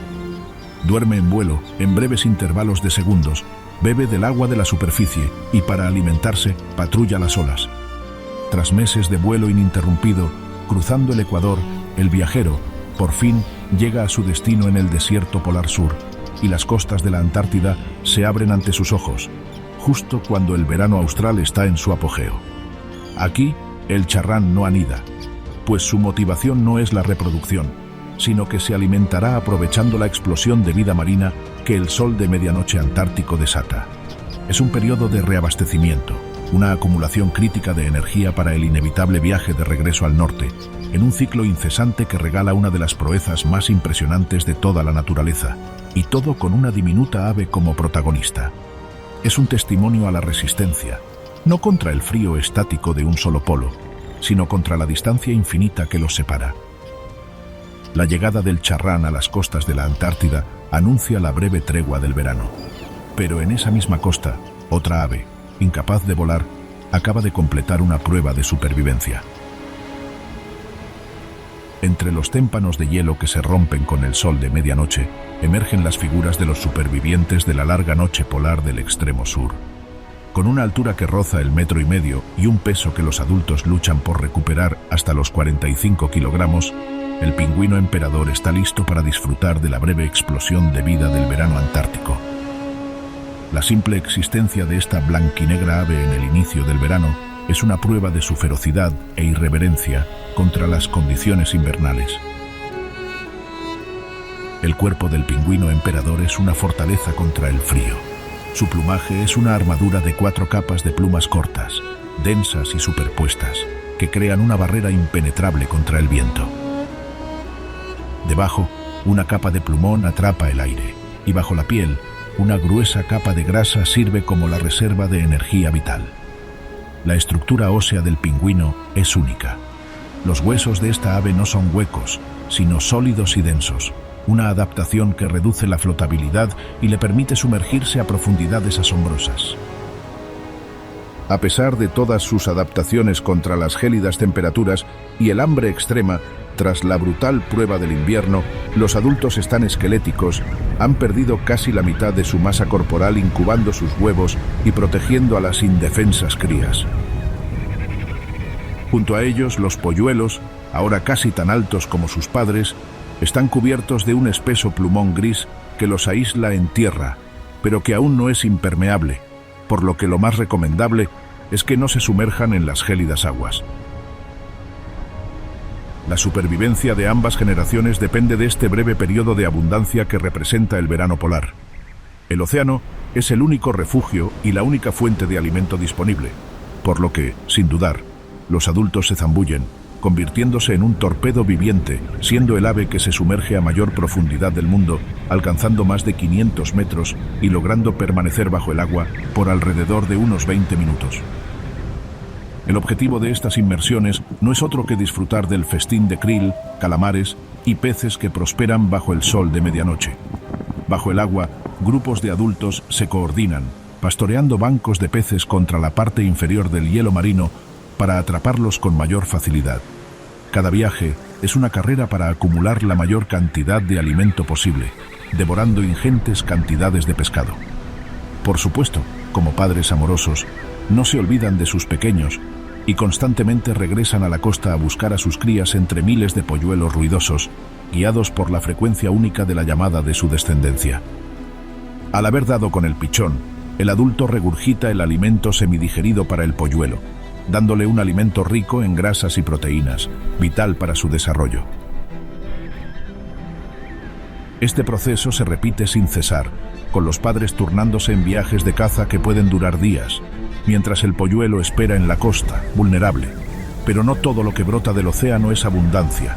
Duerme en vuelo, en breves intervalos de segundos, bebe del agua de la superficie y, para alimentarse, patrulla las olas. Tras meses de vuelo ininterrumpido, cruzando el Ecuador, el viajero, por fin, llega a su destino en el desierto polar sur, y las costas de la Antártida se abren ante sus ojos, justo cuando el verano austral está en su apogeo. Aquí, el charrán no anida, pues su motivación no es la reproducción, sino que se alimentará aprovechando la explosión de vida marina que el sol de medianoche antártico desata. Es un periodo de reabastecimiento, una acumulación crítica de energía para el inevitable viaje de regreso al norte, en un ciclo incesante que regala una de las proezas más impresionantes de toda la naturaleza, y todo con una diminuta ave como protagonista. Es un testimonio a la resistencia, no contra el frío estático de un solo polo, sino contra la distancia infinita que los separa. La llegada del charrán a las costas de la Antártida anuncia la breve tregua del verano. Pero en esa misma costa, otra ave, incapaz de volar, acaba de completar una prueba de supervivencia. Entre los témpanos de hielo que se rompen con el sol de medianoche, emergen las figuras de los supervivientes de la larga noche polar del extremo sur. Con una altura que roza el 1,5 metros y un peso que los adultos luchan por recuperar hasta los 45 kilogramos, el pingüino emperador está listo para disfrutar de la breve explosión de vida del verano antártico. La simple existencia de esta blanquinegra ave en el inicio del verano es una prueba de su ferocidad e irreverencia contra las condiciones invernales. El cuerpo del pingüino emperador es una fortaleza contra el frío. Su plumaje es una armadura de 4 capas de plumas cortas, densas y superpuestas, que crean una barrera impenetrable contra el viento. Debajo, una capa de plumón atrapa el aire, y bajo la piel, una gruesa capa de grasa sirve como la reserva de energía vital. La estructura ósea del pingüino es única. Los huesos de esta ave no son huecos, sino sólidos y densos, una adaptación que reduce la flotabilidad y le permite sumergirse a profundidades asombrosas. A pesar de todas sus adaptaciones contra las gélidas temperaturas y el hambre extrema, tras la brutal prueba del invierno, los adultos están esqueléticos, han perdido casi la mitad de su masa corporal incubando sus huevos y protegiendo a las indefensas crías. Junto a ellos, los polluelos, ahora casi tan altos como sus padres, están cubiertos de un espeso plumón gris que los aísla en tierra, pero que aún no es impermeable, por lo que lo más recomendable es que no se sumerjan en las gélidas aguas. La supervivencia de ambas generaciones depende de este breve periodo de abundancia que representa el verano polar. El océano es el único refugio y la única fuente de alimento disponible, por lo que, sin dudar, los adultos se zambullen, convirtiéndose en un torpedo viviente, siendo el ave que se sumerge a mayor profundidad del mundo, alcanzando más de 500 metros y logrando permanecer bajo el agua por alrededor de unos 20 minutos. El objetivo de estas inmersiones no es otro que disfrutar del festín de krill, calamares y peces que prosperan bajo el sol de medianoche. Bajo el agua, grupos de adultos se coordinan, pastoreando bancos de peces contra la parte inferior del hielo marino para atraparlos con mayor facilidad. Cada viaje es una carrera para acumular la mayor cantidad de alimento posible, devorando ingentes cantidades de pescado. Por supuesto, como padres amorosos, no se olvidan de sus pequeños y constantemente regresan a la costa a buscar a sus crías entre miles de polluelos ruidosos, guiados por la frecuencia única de la llamada de su descendencia. Al haber dado con el pichón, el adulto regurgita el alimento semidigerido para el polluelo, dándole un alimento rico en grasas y proteínas, vital para su desarrollo. Este proceso se repite sin cesar, con los padres turnándose en viajes de caza que pueden durar días, mientras el polluelo espera en la costa, vulnerable, Pero no todo lo que brota del océano es abundancia.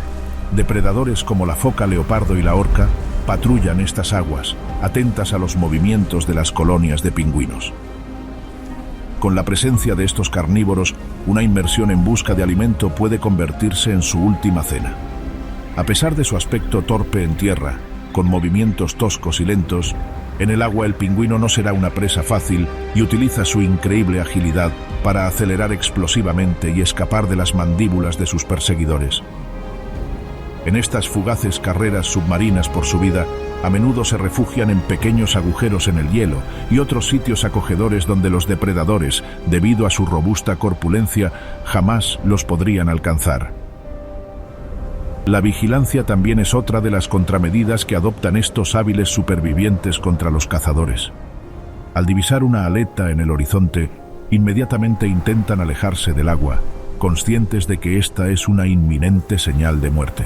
Depredadores como la foca leopardo y la orca patrullan estas aguas, atentas a los movimientos de las colonias de pingüinos. Con la presencia de estos carnívoros, una inmersión en busca de alimento puede convertirse en su última cena. A pesar de su aspecto torpe en tierra, con movimientos toscos y lentos, en el agua el pingüino no será una presa fácil y utiliza su increíble agilidad para acelerar explosivamente y escapar de las mandíbulas de sus perseguidores. En estas fugaces carreras submarinas por su vida, a menudo se refugian en pequeños agujeros en el hielo y otros sitios acogedores donde los depredadores, debido a su robusta corpulencia, jamás los podrían alcanzar. La vigilancia también es otra de las contramedidas que adoptan estos hábiles supervivientes contra los cazadores. Al divisar una aleta en el horizonte, inmediatamente intentan alejarse del agua, conscientes de que esta es una inminente señal de muerte.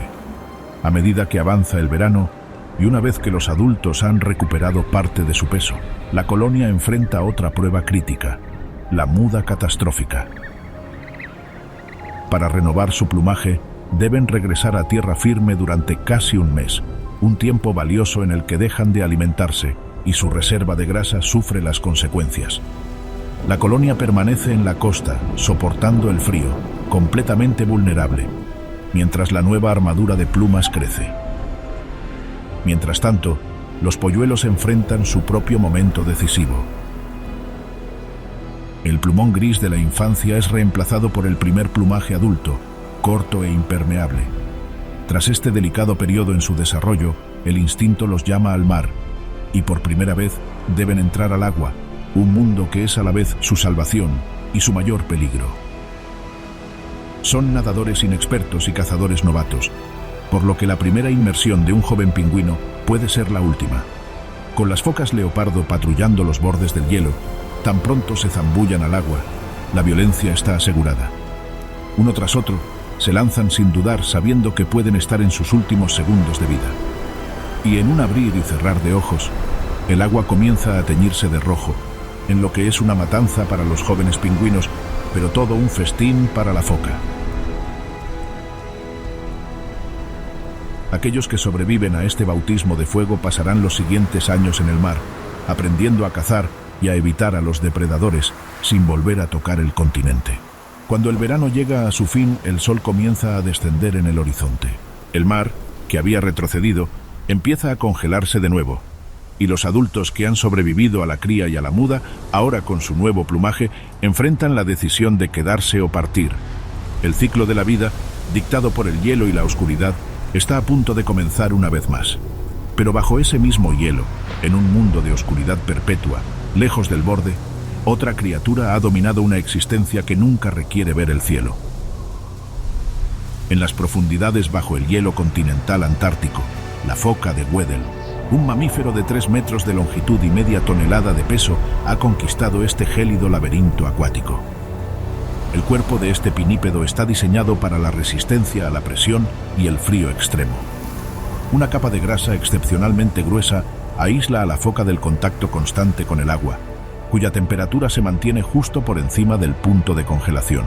A medida que avanza el verano, y una vez que los adultos han recuperado parte de su peso, la colonia enfrenta otra prueba crítica, la muda catastrófica. Para renovar su plumaje, deben regresar a tierra firme durante casi un mes, un tiempo valioso en el que dejan de alimentarse y su reserva de grasa sufre las consecuencias. La colonia permanece en la costa, soportando el frío, completamente vulnerable, mientras la nueva armadura de plumas crece. Mientras tanto, los polluelos enfrentan su propio momento decisivo. El plumón gris de la infancia es reemplazado por el primer plumaje adulto, corto e impermeable. Tras este delicado periodo en su desarrollo, el instinto los llama al mar, y por primera vez deben entrar al agua, un mundo que es a la vez su salvación y su mayor peligro. Son nadadores inexpertos y cazadores novatos, por lo que la primera inmersión de un joven pingüino puede ser la última. Con las focas leopardo patrullando los bordes del hielo, tan pronto se zambullan al agua, la violencia está asegurada. Uno tras otro, se lanzan sin dudar sabiendo que pueden estar en sus últimos segundos de vida. Y en un abrir y cerrar de ojos, el agua comienza a teñirse de rojo, en lo que es una matanza para los jóvenes pingüinos, pero todo un festín para la foca. Aquellos que sobreviven a este bautismo de fuego pasarán los siguientes años en el mar, aprendiendo a cazar y a evitar a los depredadores sin volver a tocar el continente. Cuando el verano llega a su fin, el sol comienza a descender en el horizonte. El mar, que había retrocedido, empieza a congelarse de nuevo, y los adultos que han sobrevivido a la cría y a la muda, ahora con su nuevo plumaje, enfrentan la decisión de quedarse o partir. El ciclo de la vida, dictado por el hielo y la oscuridad, está a punto de comenzar una vez más. Pero bajo ese mismo hielo, en un mundo de oscuridad perpetua, lejos del borde, otra criatura ha dominado una existencia que nunca requiere ver el cielo. En las profundidades bajo el hielo continental antártico, la foca de Weddell, un mamífero de 3 metros de longitud y media tonelada de peso, ha conquistado este gélido laberinto acuático. El cuerpo de este pinípedo está diseñado para la resistencia a la presión y el frío extremo. Una capa de grasa excepcionalmente gruesa aísla a la foca del contacto constante con el agua, cuya temperatura se mantiene justo por encima del punto de congelación.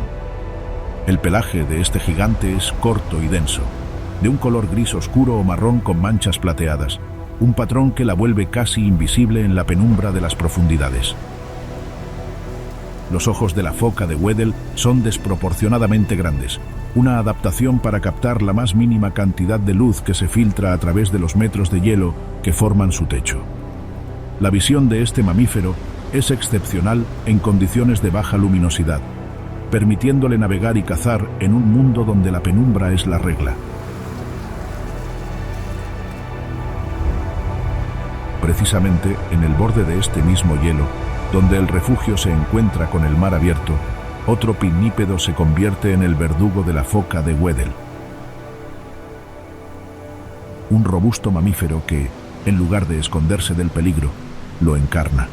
El pelaje de este gigante es corto y denso, de un color gris oscuro o marrón con manchas plateadas, un patrón que la vuelve casi invisible en la penumbra de las profundidades. Los ojos de la foca de Weddell son desproporcionadamente grandes, una adaptación para captar la más mínima cantidad de luz que se filtra a través de los metros de hielo que forman su techo. La visión de este mamífero es excepcional en condiciones de baja luminosidad, permitiéndole navegar y cazar en un mundo donde la penumbra es la regla. Precisamente en el borde de este mismo hielo, donde el refugio se encuentra con el mar abierto, otro pinípedo se convierte en el verdugo de la foca de Weddell. Un robusto mamífero que, en lugar de esconderse del peligro, lo encarna.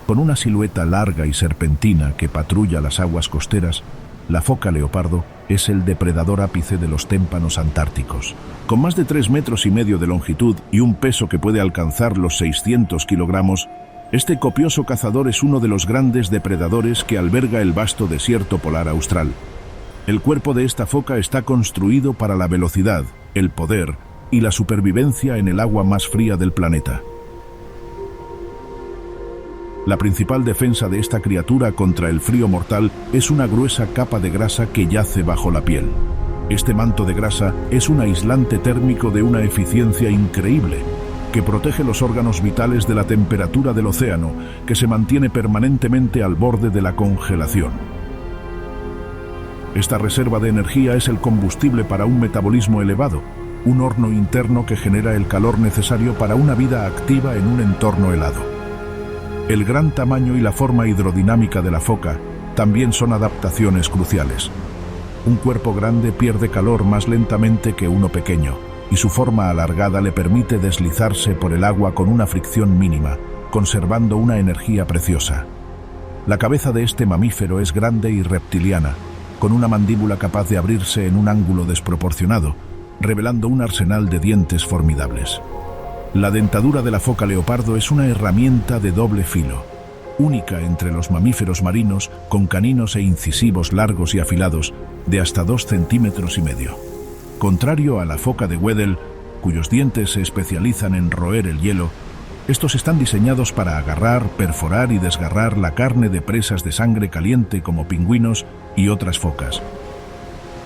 Con una silueta larga y serpentina que patrulla las aguas costeras, la foca leopardo es el depredador ápice de los témpanos antárticos. Con más de 3,5 metros de longitud y un peso que puede alcanzar los 600 kilogramos, Este copioso cazador es uno de los grandes depredadores que alberga el vasto desierto polar austral. El cuerpo de esta foca está construido para la velocidad, el poder y la supervivencia en el agua más fría del planeta. La principal defensa de esta criatura contra el frío mortal es una gruesa capa de grasa que yace bajo la piel. Este manto de grasa es un aislante térmico de una eficiencia increíble, que protege los órganos vitales de la temperatura del océano, que se mantiene permanentemente al borde de la congelación. Esta reserva de energía es el combustible para un metabolismo elevado, un horno interno que genera el calor necesario para una vida activa en un entorno helado. El gran tamaño y la forma hidrodinámica de la foca también son adaptaciones cruciales. Un cuerpo grande pierde calor más lentamente que uno pequeño, y su forma alargada le permite deslizarse por el agua con una fricción mínima, conservando una energía preciosa. La cabeza de este mamífero es grande y reptiliana, con una mandíbula capaz de abrirse en un ángulo desproporcionado, revelando un arsenal de dientes formidables. La dentadura de la foca leopardo es una herramienta de doble filo, única entre los mamíferos marinos, con caninos e incisivos largos y afilados de hasta 2,5 centímetros. Contrario a la foca de Weddell, cuyos dientes se especializan en roer el hielo, estos están diseñados para agarrar, perforar y desgarrar la carne de presas de sangre caliente como pingüinos y otras focas.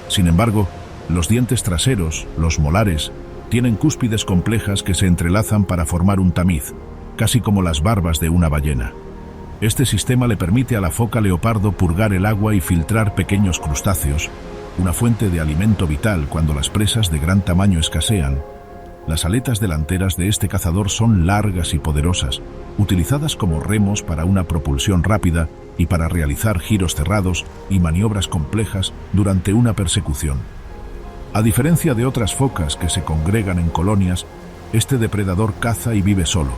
Sin embargo, los dientes traseros, los molares, tienen cúspides complejas que se entrelazan para formar un tamiz, casi como las barbas de una ballena. Este sistema le permite a la foca leopardo purgar el agua y filtrar pequeños crustáceos, una fuente de alimento vital cuando las presas de gran tamaño escasean. Las aletas delanteras de este cazador son largas y poderosas, utilizadas como remos para una propulsión rápida y para realizar giros cerrados y maniobras complejas durante una persecución. A diferencia de otras focas que se congregan en colonias, este depredador caza y vive solo,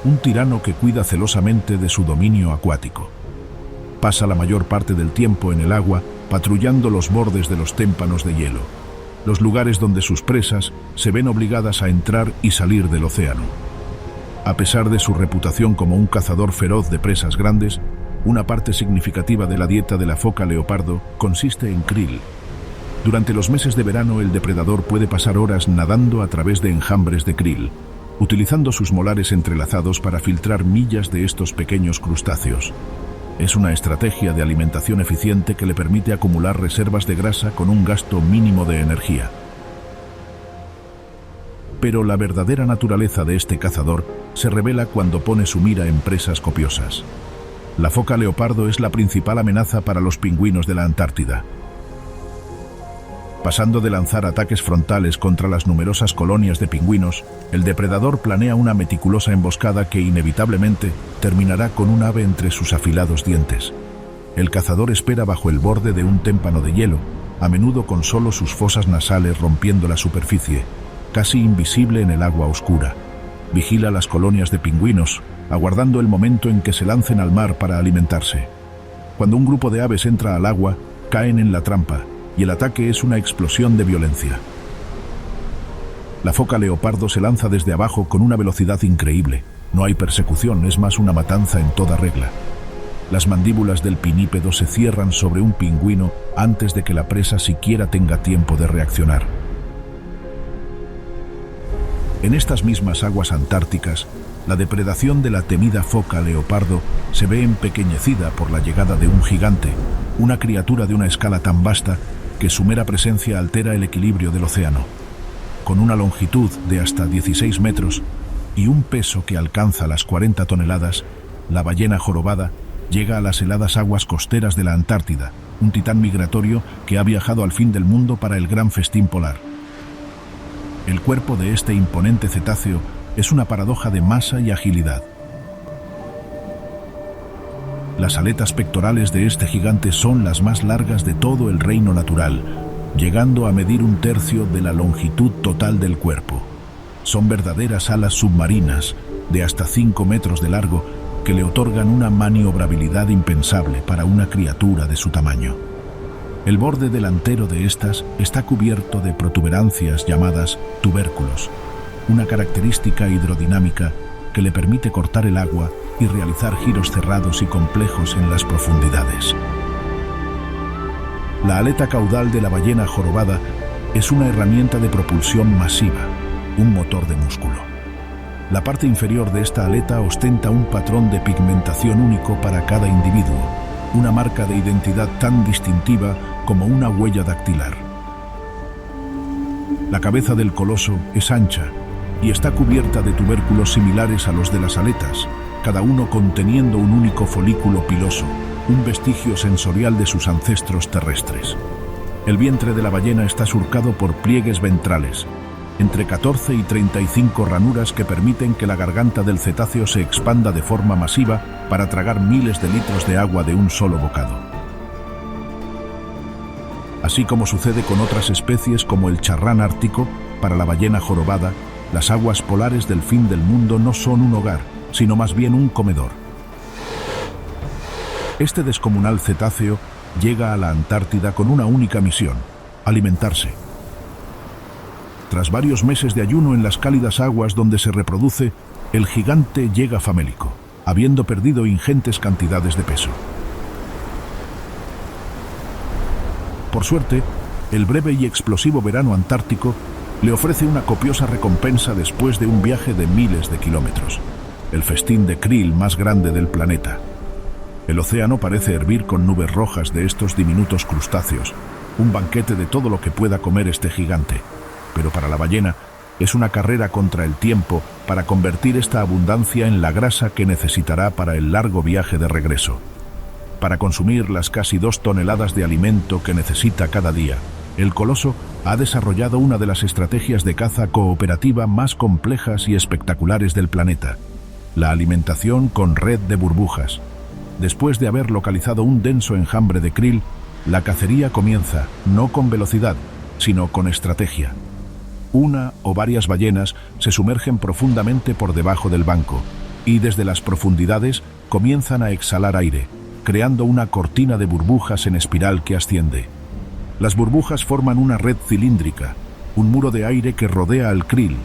un tirano que cuida celosamente de su dominio acuático. Pasa la mayor parte del tiempo en el agua, patrullando los bordes de los témpanos de hielo, los lugares donde sus presas se ven obligadas a entrar y salir del océano. A pesar de su reputación como un cazador feroz de presas grandes, una parte significativa de la dieta de la foca leopardo consiste en krill. Durante los meses de verano, el depredador puede pasar horas nadando a través de enjambres de krill, utilizando sus molares entrelazados para filtrar millas de estos pequeños crustáceos. Es una estrategia de alimentación eficiente que le permite acumular reservas de grasa con un gasto mínimo de energía. Pero la verdadera naturaleza de este cazador se revela cuando pone su mira en presas copiosas. La foca leopardo es la principal amenaza para los pingüinos de la Antártida. Pasando de lanzar ataques frontales contra las numerosas colonias de pingüinos, el depredador planea una meticulosa emboscada que inevitablemente terminará con un ave entre sus afilados dientes. El cazador espera bajo el borde de un témpano de hielo, a menudo con solo sus fosas nasales rompiendo la superficie, casi invisible en el agua oscura. Vigila las colonias de pingüinos, aguardando el momento en que se lancen al mar para alimentarse. Cuando un grupo de aves entra al agua, caen en la trampa, y el ataque es una explosión de violencia. La foca leopardo se lanza desde abajo con una velocidad increíble. No hay persecución, es más una matanza en toda regla. Las mandíbulas del pinípedo se cierran sobre un pingüino antes de que la presa siquiera tenga tiempo de reaccionar. En estas mismas aguas antárticas, la depredación de la temida foca leopardo se ve empequeñecida por la llegada de un gigante, una criatura de una escala tan vasta que su mera presencia altera el equilibrio del océano. Con una longitud de hasta 16 metros y un peso que alcanza las 40 toneladas, la ballena jorobada llega a las heladas aguas costeras de la Antártida, un titán migratorio que ha viajado al fin del mundo para el gran festín polar. El cuerpo de este imponente cetáceo es una paradoja de masa y agilidad. Las aletas pectorales de este gigante son las más largas de todo el reino natural, llegando a medir 1/3 de la longitud total del cuerpo. Son verdaderas alas submarinas, de hasta 5 metros de largo, que le otorgan una maniobrabilidad impensable para una criatura de su tamaño. El borde delantero de estas está cubierto de protuberancias llamadas tubérculos, una característica hidrodinámica que le permite cortar el agua y realizar giros cerrados y complejos en las profundidades. La aleta caudal de la ballena jorobada es una herramienta de propulsión masiva, un motor de músculo. La parte inferior de esta aleta ostenta un patrón de pigmentación único para cada individuo, una marca de identidad tan distintiva como una huella dactilar. La cabeza del coloso es ancha y está cubierta de tubérculos similares a los de las aletas, cada uno conteniendo un único folículo piloso, un vestigio sensorial de sus ancestros terrestres. El vientre de la ballena está surcado por pliegues ventrales, entre 14 y 35 ranuras que permiten que la garganta del cetáceo se expanda de forma masiva para tragar miles de litros de agua de un solo bocado. Así como sucede con otras especies como el charrán ártico, para la ballena jorobada, las aguas polares del fin del mundo no son un hogar, sino más bien un comedor. Este descomunal cetáceo llega a la Antártida con una única misión: alimentarse. Tras varios meses de ayuno en las cálidas aguas donde se reproduce, el gigante llega famélico, habiendo perdido ingentes cantidades de peso. Por suerte, el breve y explosivo verano antártico le ofrece una copiosa recompensa después de un viaje de miles de kilómetros: el festín de krill más grande del planeta. El océano parece hervir con nubes rojas de estos diminutos crustáceos, un banquete de todo lo que pueda comer este gigante. Pero para la ballena es una carrera contra el tiempo para convertir esta abundancia en la grasa que necesitará para el largo viaje de regreso. Para consumir las casi 2 toneladas de alimento que necesita cada día, el coloso ha desarrollado una de las estrategias de caza cooperativa más complejas y espectaculares del planeta: la alimentación con red de burbujas. Después de haber localizado un denso enjambre de krill, la cacería comienza, no con velocidad, sino con estrategia. Una o varias ballenas se sumergen profundamente por debajo del banco y desde las profundidades comienzan a exhalar aire, creando una cortina de burbujas en espiral que asciende. Las burbujas forman una red cilíndrica, un muro de aire que rodea al krill,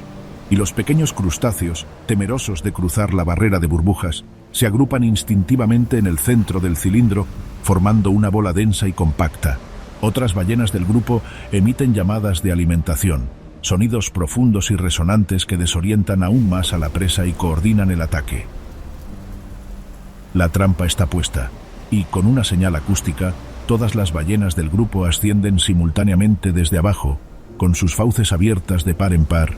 y los pequeños crustáceos, temerosos de cruzar la barrera de burbujas, se agrupan instintivamente en el centro del cilindro, formando una bola densa y compacta. Otras ballenas del grupo emiten llamadas de alimentación, sonidos profundos y resonantes que desorientan aún más a la presa y coordinan el ataque. La trampa está puesta, y con una señal acústica, todas las ballenas del grupo ascienden simultáneamente desde abajo, con sus fauces abiertas de par en par,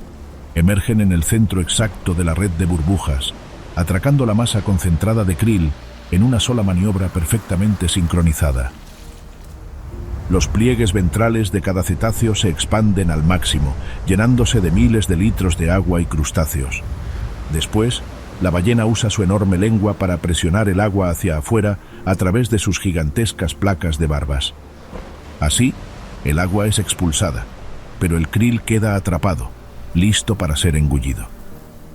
emergen en el centro exacto de la red de burbujas, atracando la masa concentrada de krill en una sola maniobra perfectamente sincronizada. Los pliegues ventrales de cada cetáceo se expanden al máximo, llenándose de miles de litros de agua y crustáceos. Después, la ballena usa su enorme lengua para presionar el agua hacia afuera a través de sus gigantescas placas de barbas. Así, el agua es expulsada, pero el krill queda atrapado, listo para ser engullido.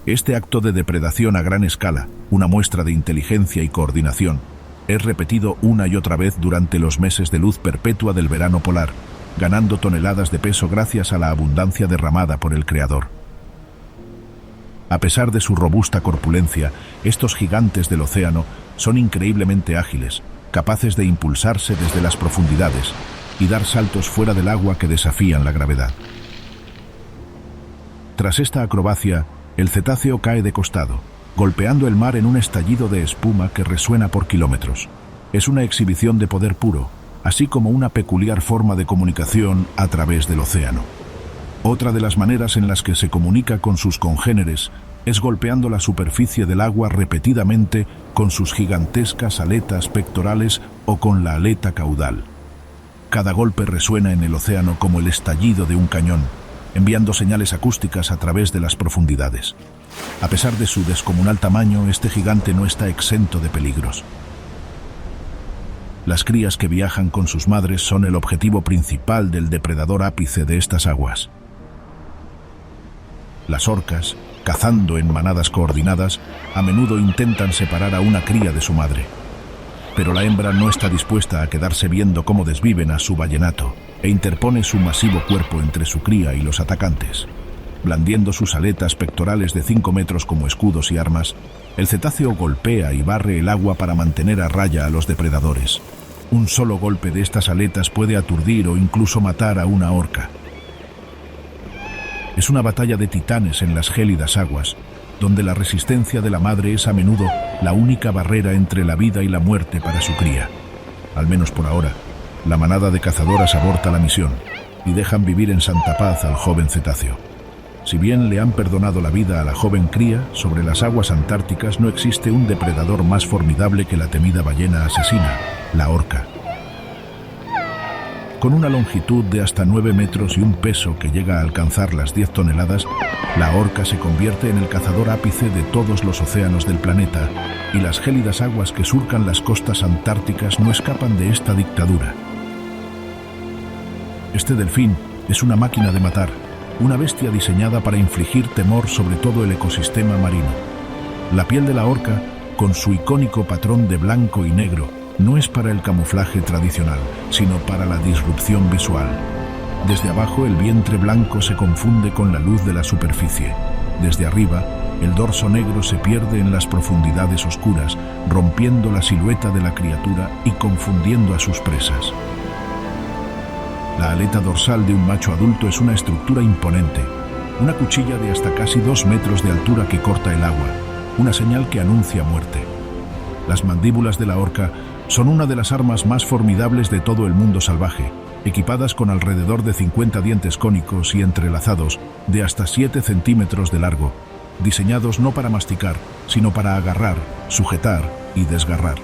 Este acto de depredación a gran escala, una muestra de inteligencia y coordinación, es repetido una y otra vez durante los meses de luz perpetua del verano polar, ganando toneladas de peso gracias a la abundancia derramada por el Creador. A pesar de su robusta corpulencia, estos gigantes del océano son increíblemente ágiles, capaces de impulsarse desde las profundidades y dar saltos fuera del agua que desafían la gravedad. Tras esta acrobacia, el cetáceo cae de costado, golpeando el mar en un estallido de espuma que resuena por kilómetros. Es una exhibición de poder puro, así como una peculiar forma de comunicación a través del océano. Otra de las maneras en las que se comunica con sus congéneres es golpeando la superficie del agua repetidamente con sus gigantescas aletas pectorales o con la aleta caudal. Cada golpe resuena en el océano como el estallido de un cañón, enviando señales acústicas a través de las profundidades. A pesar de su descomunal tamaño, este gigante no está exento de peligros. Las crías que viajan con sus madres son el objetivo principal del depredador ápice de estas aguas. Las orcas, cazando en manadas coordinadas, a menudo intentan separar a una cría de su madre. Pero la hembra no está dispuesta a quedarse viendo cómo desviven a su ballenato e interpone su masivo cuerpo entre su cría y los atacantes. Blandiendo sus aletas pectorales de 5 metros como escudos y armas, el cetáceo golpea y barre el agua para mantener a raya a los depredadores. Un solo golpe de estas aletas puede aturdir o incluso matar a una orca. Es una batalla de titanes en las gélidas aguas, donde la resistencia de la madre es a menudo la única barrera entre la vida y la muerte para su cría. Al menos por ahora, la manada de cazadoras aborta la misión y dejan vivir en santa paz al joven cetáceo. Si bien le han perdonado la vida a la joven cría, sobre las aguas antárticas no existe un depredador más formidable que la temida ballena asesina, la orca. Con una longitud de hasta 9 metros y un peso que llega a alcanzar las 10 toneladas, la orca se convierte en el cazador ápice de todos los océanos del planeta, y las gélidas aguas que surcan las costas antárticas no escapan de esta dictadura. Este delfín es una máquina de matar, una bestia diseñada para infligir temor sobre todo el ecosistema marino. La piel de la orca, con su icónico patrón de blanco y negro, no es para el camuflaje tradicional, sino para la disrupción visual. Desde abajo, el vientre blanco se confunde con la luz de la superficie. Desde arriba, el dorso negro se pierde en las profundidades oscuras, rompiendo la silueta de la criatura y confundiendo a sus presas. La aleta dorsal de un macho adulto es una estructura imponente, una cuchilla de hasta casi 2 metros de altura que corta el agua, una señal que anuncia muerte. Las mandíbulas de la orca son una de las armas más formidables de todo el mundo salvaje, equipadas con alrededor de 50 dientes cónicos y entrelazados de hasta 7 centímetros de largo, diseñados no para masticar, sino para agarrar, sujetar y desgarrar.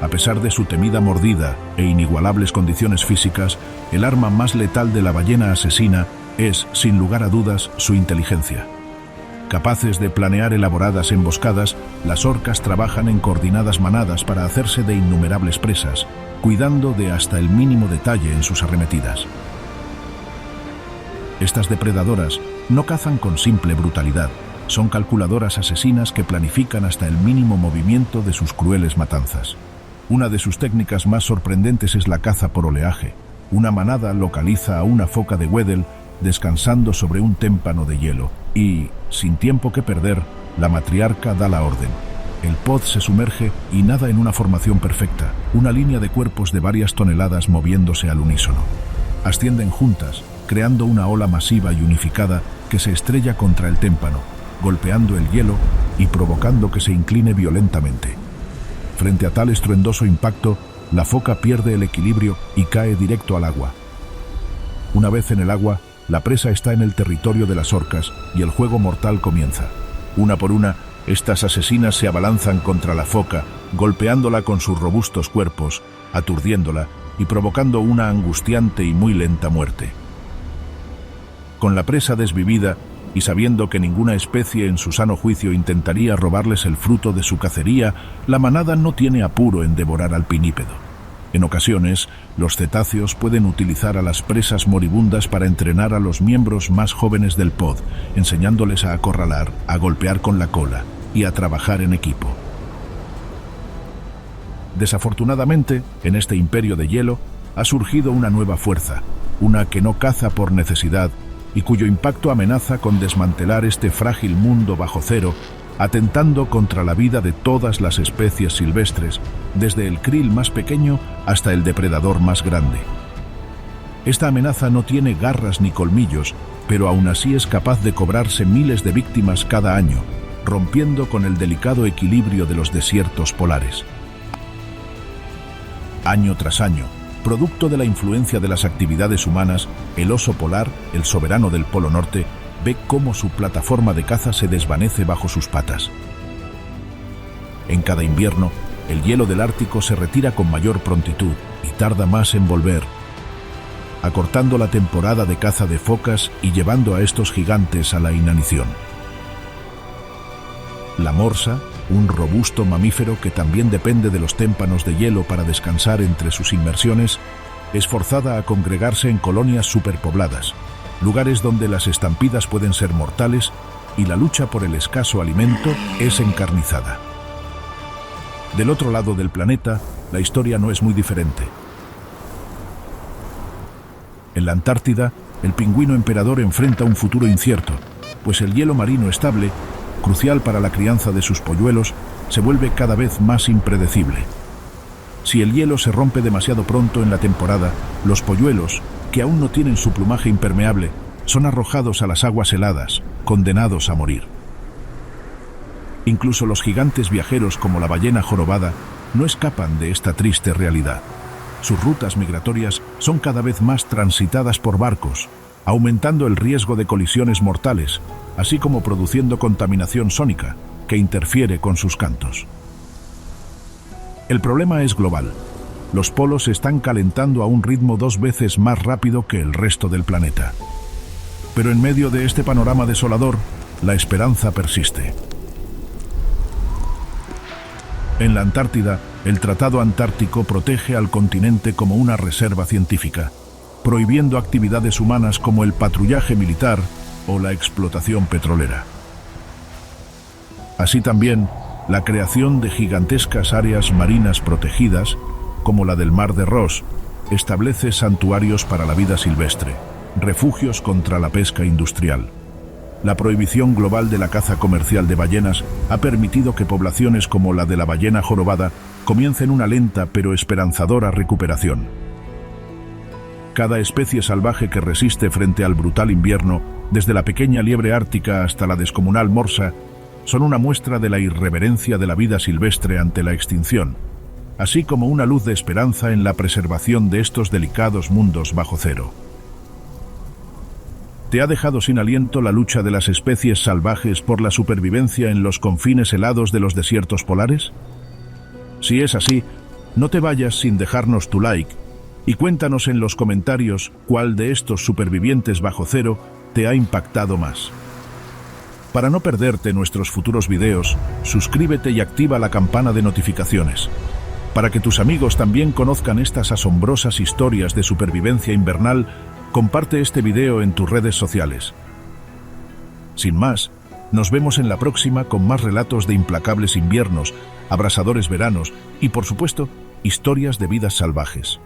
A pesar de su temida mordida e inigualables condiciones físicas, el arma más letal de la ballena asesina es, sin lugar a dudas, su inteligencia. Capaces de planear elaboradas emboscadas, las orcas trabajan en coordinadas manadas para hacerse de innumerables presas, cuidando de hasta el mínimo detalle en sus arremetidas. Estas depredadoras no cazan con simple brutalidad, son calculadoras asesinas que planifican hasta el mínimo movimiento de sus crueles matanzas. Una de sus técnicas más sorprendentes es la caza por oleaje. Una manada localiza a una foca de Weddell descansando sobre un témpano de hielo y, sin tiempo que perder, la matriarca da la orden. El pod se sumerge y nada en una formación perfecta, una línea de cuerpos de varias toneladas moviéndose al unísono. Ascienden juntas, creando una ola masiva y unificada que se estrella contra el témpano, golpeando el hielo y provocando que se incline violentamente. Frente a tal estruendoso impacto, la foca pierde el equilibrio y cae directo al agua. Una vez en el agua, la presa está en el territorio de las orcas y el juego mortal comienza. Una por una, estas asesinas se abalanzan contra la foca, golpeándola con sus robustos cuerpos, aturdiéndola y provocando una angustiante y muy lenta muerte. Con la presa desvivida y sabiendo que ninguna especie en su sano juicio intentaría robarles el fruto de su cacería, la manada no tiene apuro en devorar al pinípedo. En ocasiones, los cetáceos pueden utilizar a las presas moribundas para entrenar a los miembros más jóvenes del pod, enseñándoles a acorralar, a golpear con la cola y a trabajar en equipo. Desafortunadamente, en este imperio de hielo, ha surgido una nueva fuerza, una que no caza por necesidad y cuyo impacto amenaza con desmantelar este frágil mundo bajo cero, atentando contra la vida de todas las especies silvestres, desde el krill más pequeño hasta el depredador más grande. Esta amenaza no tiene garras ni colmillos, pero aún así es capaz de cobrarse miles de víctimas cada año, rompiendo con el delicado equilibrio de los desiertos polares. Año tras año, producto de la influencia de las actividades humanas, el oso polar, el soberano del Polo Norte, ve cómo su plataforma de caza se desvanece bajo sus patas. En cada invierno, el hielo del Ártico se retira con mayor prontitud y tarda más en volver, acortando la temporada de caza de focas y llevando a estos gigantes a la inanición. La morsa, un robusto mamífero que también depende de los témpanos de hielo para descansar entre sus inmersiones, es forzada a congregarse en colonias superpobladas, lugares donde las estampidas pueden ser mortales y la lucha por el escaso alimento es encarnizada. Del otro lado del planeta, la historia no es muy diferente. En la Antártida, el pingüino emperador enfrenta un futuro incierto, pues el hielo marino estable, crucial para la crianza de sus polluelos, se vuelve cada vez más impredecible. Si el hielo se rompe demasiado pronto en la temporada, los polluelos, que aún no tienen su plumaje impermeable, son arrojados a las aguas heladas, condenados a morir. Incluso los gigantes viajeros como la ballena jorobada no escapan de esta triste realidad. Sus rutas migratorias son cada vez más transitadas por barcos, aumentando el riesgo de colisiones mortales, así como produciendo contaminación sónica, que interfiere con sus cantos. El problema es global. Los polos se están calentando a un ritmo 2 veces más rápido que el resto del planeta. Pero en medio de este panorama desolador, la esperanza persiste. En la Antártida, el Tratado Antártico protege al continente como una reserva científica, prohibiendo actividades humanas como el patrullaje militar o la explotación petrolera. Así también, la creación de gigantescas áreas marinas protegidas, como la del Mar de Ross, establece santuarios para la vida silvestre, refugios contra la pesca industrial. La prohibición global de la caza comercial de ballenas ha permitido que poblaciones como la de la ballena jorobada comiencen una lenta pero esperanzadora recuperación. Cada especie salvaje que resiste frente al brutal invierno, desde la pequeña liebre ártica hasta la descomunal morsa, son una muestra de la irreverencia de la vida silvestre ante la extinción, así como una luz de esperanza en la preservación de estos delicados mundos bajo cero. ¿Te ha dejado sin aliento la lucha de las especies salvajes por la supervivencia en los confines helados de los desiertos polares? Si es así, no te vayas sin dejarnos tu like y cuéntanos en los comentarios cuál de estos supervivientes bajo cero te ha impactado más. Para no perderte nuestros futuros videos, suscríbete y activa la campana de notificaciones, para que tus amigos también conozcan estas asombrosas historias de supervivencia invernal. Comparte este video en tus redes sociales. Sin más, nos vemos en la próxima con más relatos de implacables inviernos, abrasadores veranos y, por supuesto, historias de vidas salvajes.